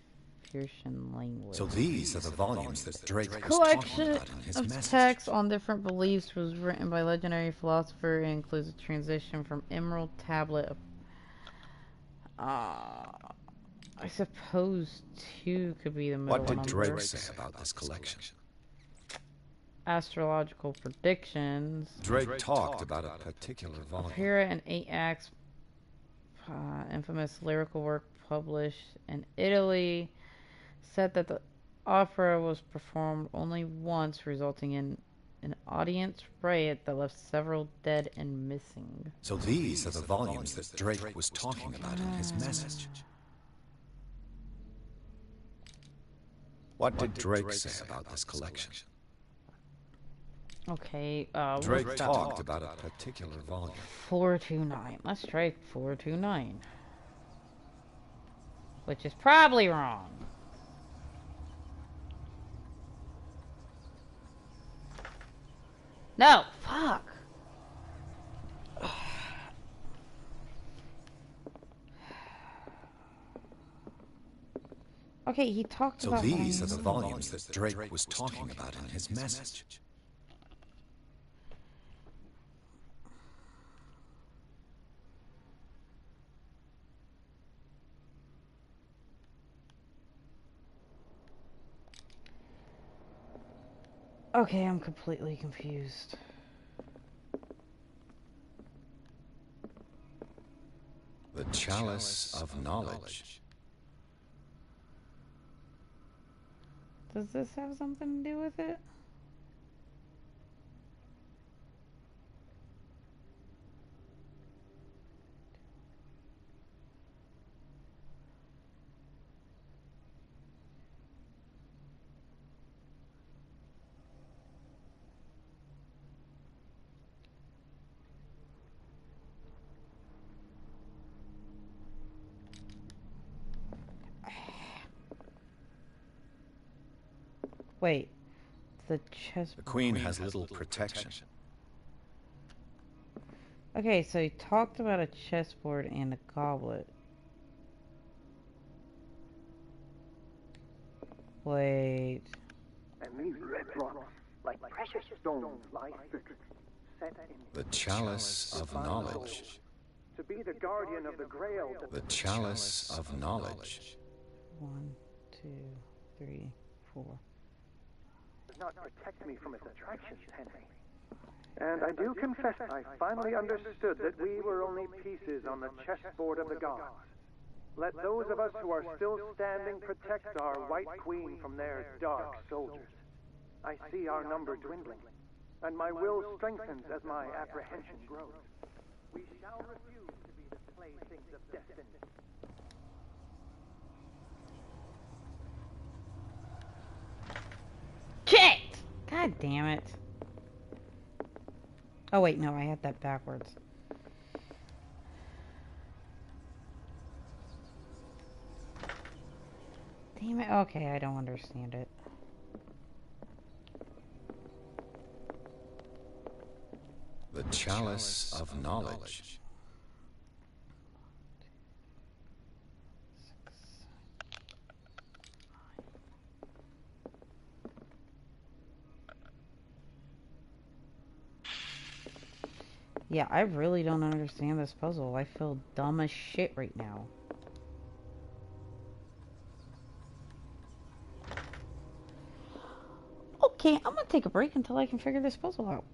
Persian language. So these are the volumes that Drake was Collection talking about in his of message. texts on different beliefs was written by legendary philosopher and includes a transition from Emerald Tablet of I suppose 2 could be the middle What did number. Drake say about this collection? Astrological predictions. Drake talked about a particular volume. Opera and 8 acts, infamous lyrical work published in Italy, said that the opera was performed only once, resulting in an audience riot that left several dead and missing. So these are the volumes that Drake was talking about in his message. What did Drake say about this collection? Okay, Drake talked about a particular volume. 429. Let's try 429. Which is probably wrong. No! Fuck! Okay, he talked about... So these are the volumes that Drake was talking about in his message. Okay, I'm completely confused. The Chalice of Knowledge. Does this have something to do with it? Wait, the chess... The Queen has little protection. Okay, so he talked about a chessboard and a goblet. Wait... And these red rocks, like precious stones, lie fixed, set in... The Chalice of Knowledge. To be the guardian of the Grail... The Chalice of Knowledge. 1, 2, 3, 4... Does not protect me from its attractions, Henry. And I do confess I finally understood that we were only pieces on the chessboard of the gods. Let those of us who are still standing protect our White Queen from their dark soldiers. I see our number dwindling, and my will strengthens as my apprehension grows. We shall refuse to be the playthings of destiny. Shit! God damn it. Oh wait, no, I had that backwards. Damn it. Okay, I don't understand it. The Chalice of Knowledge. Yeah, I really don't understand this puzzle. I feel dumb as shit right now. Okay, I'm gonna take a break until I can figure this puzzle out.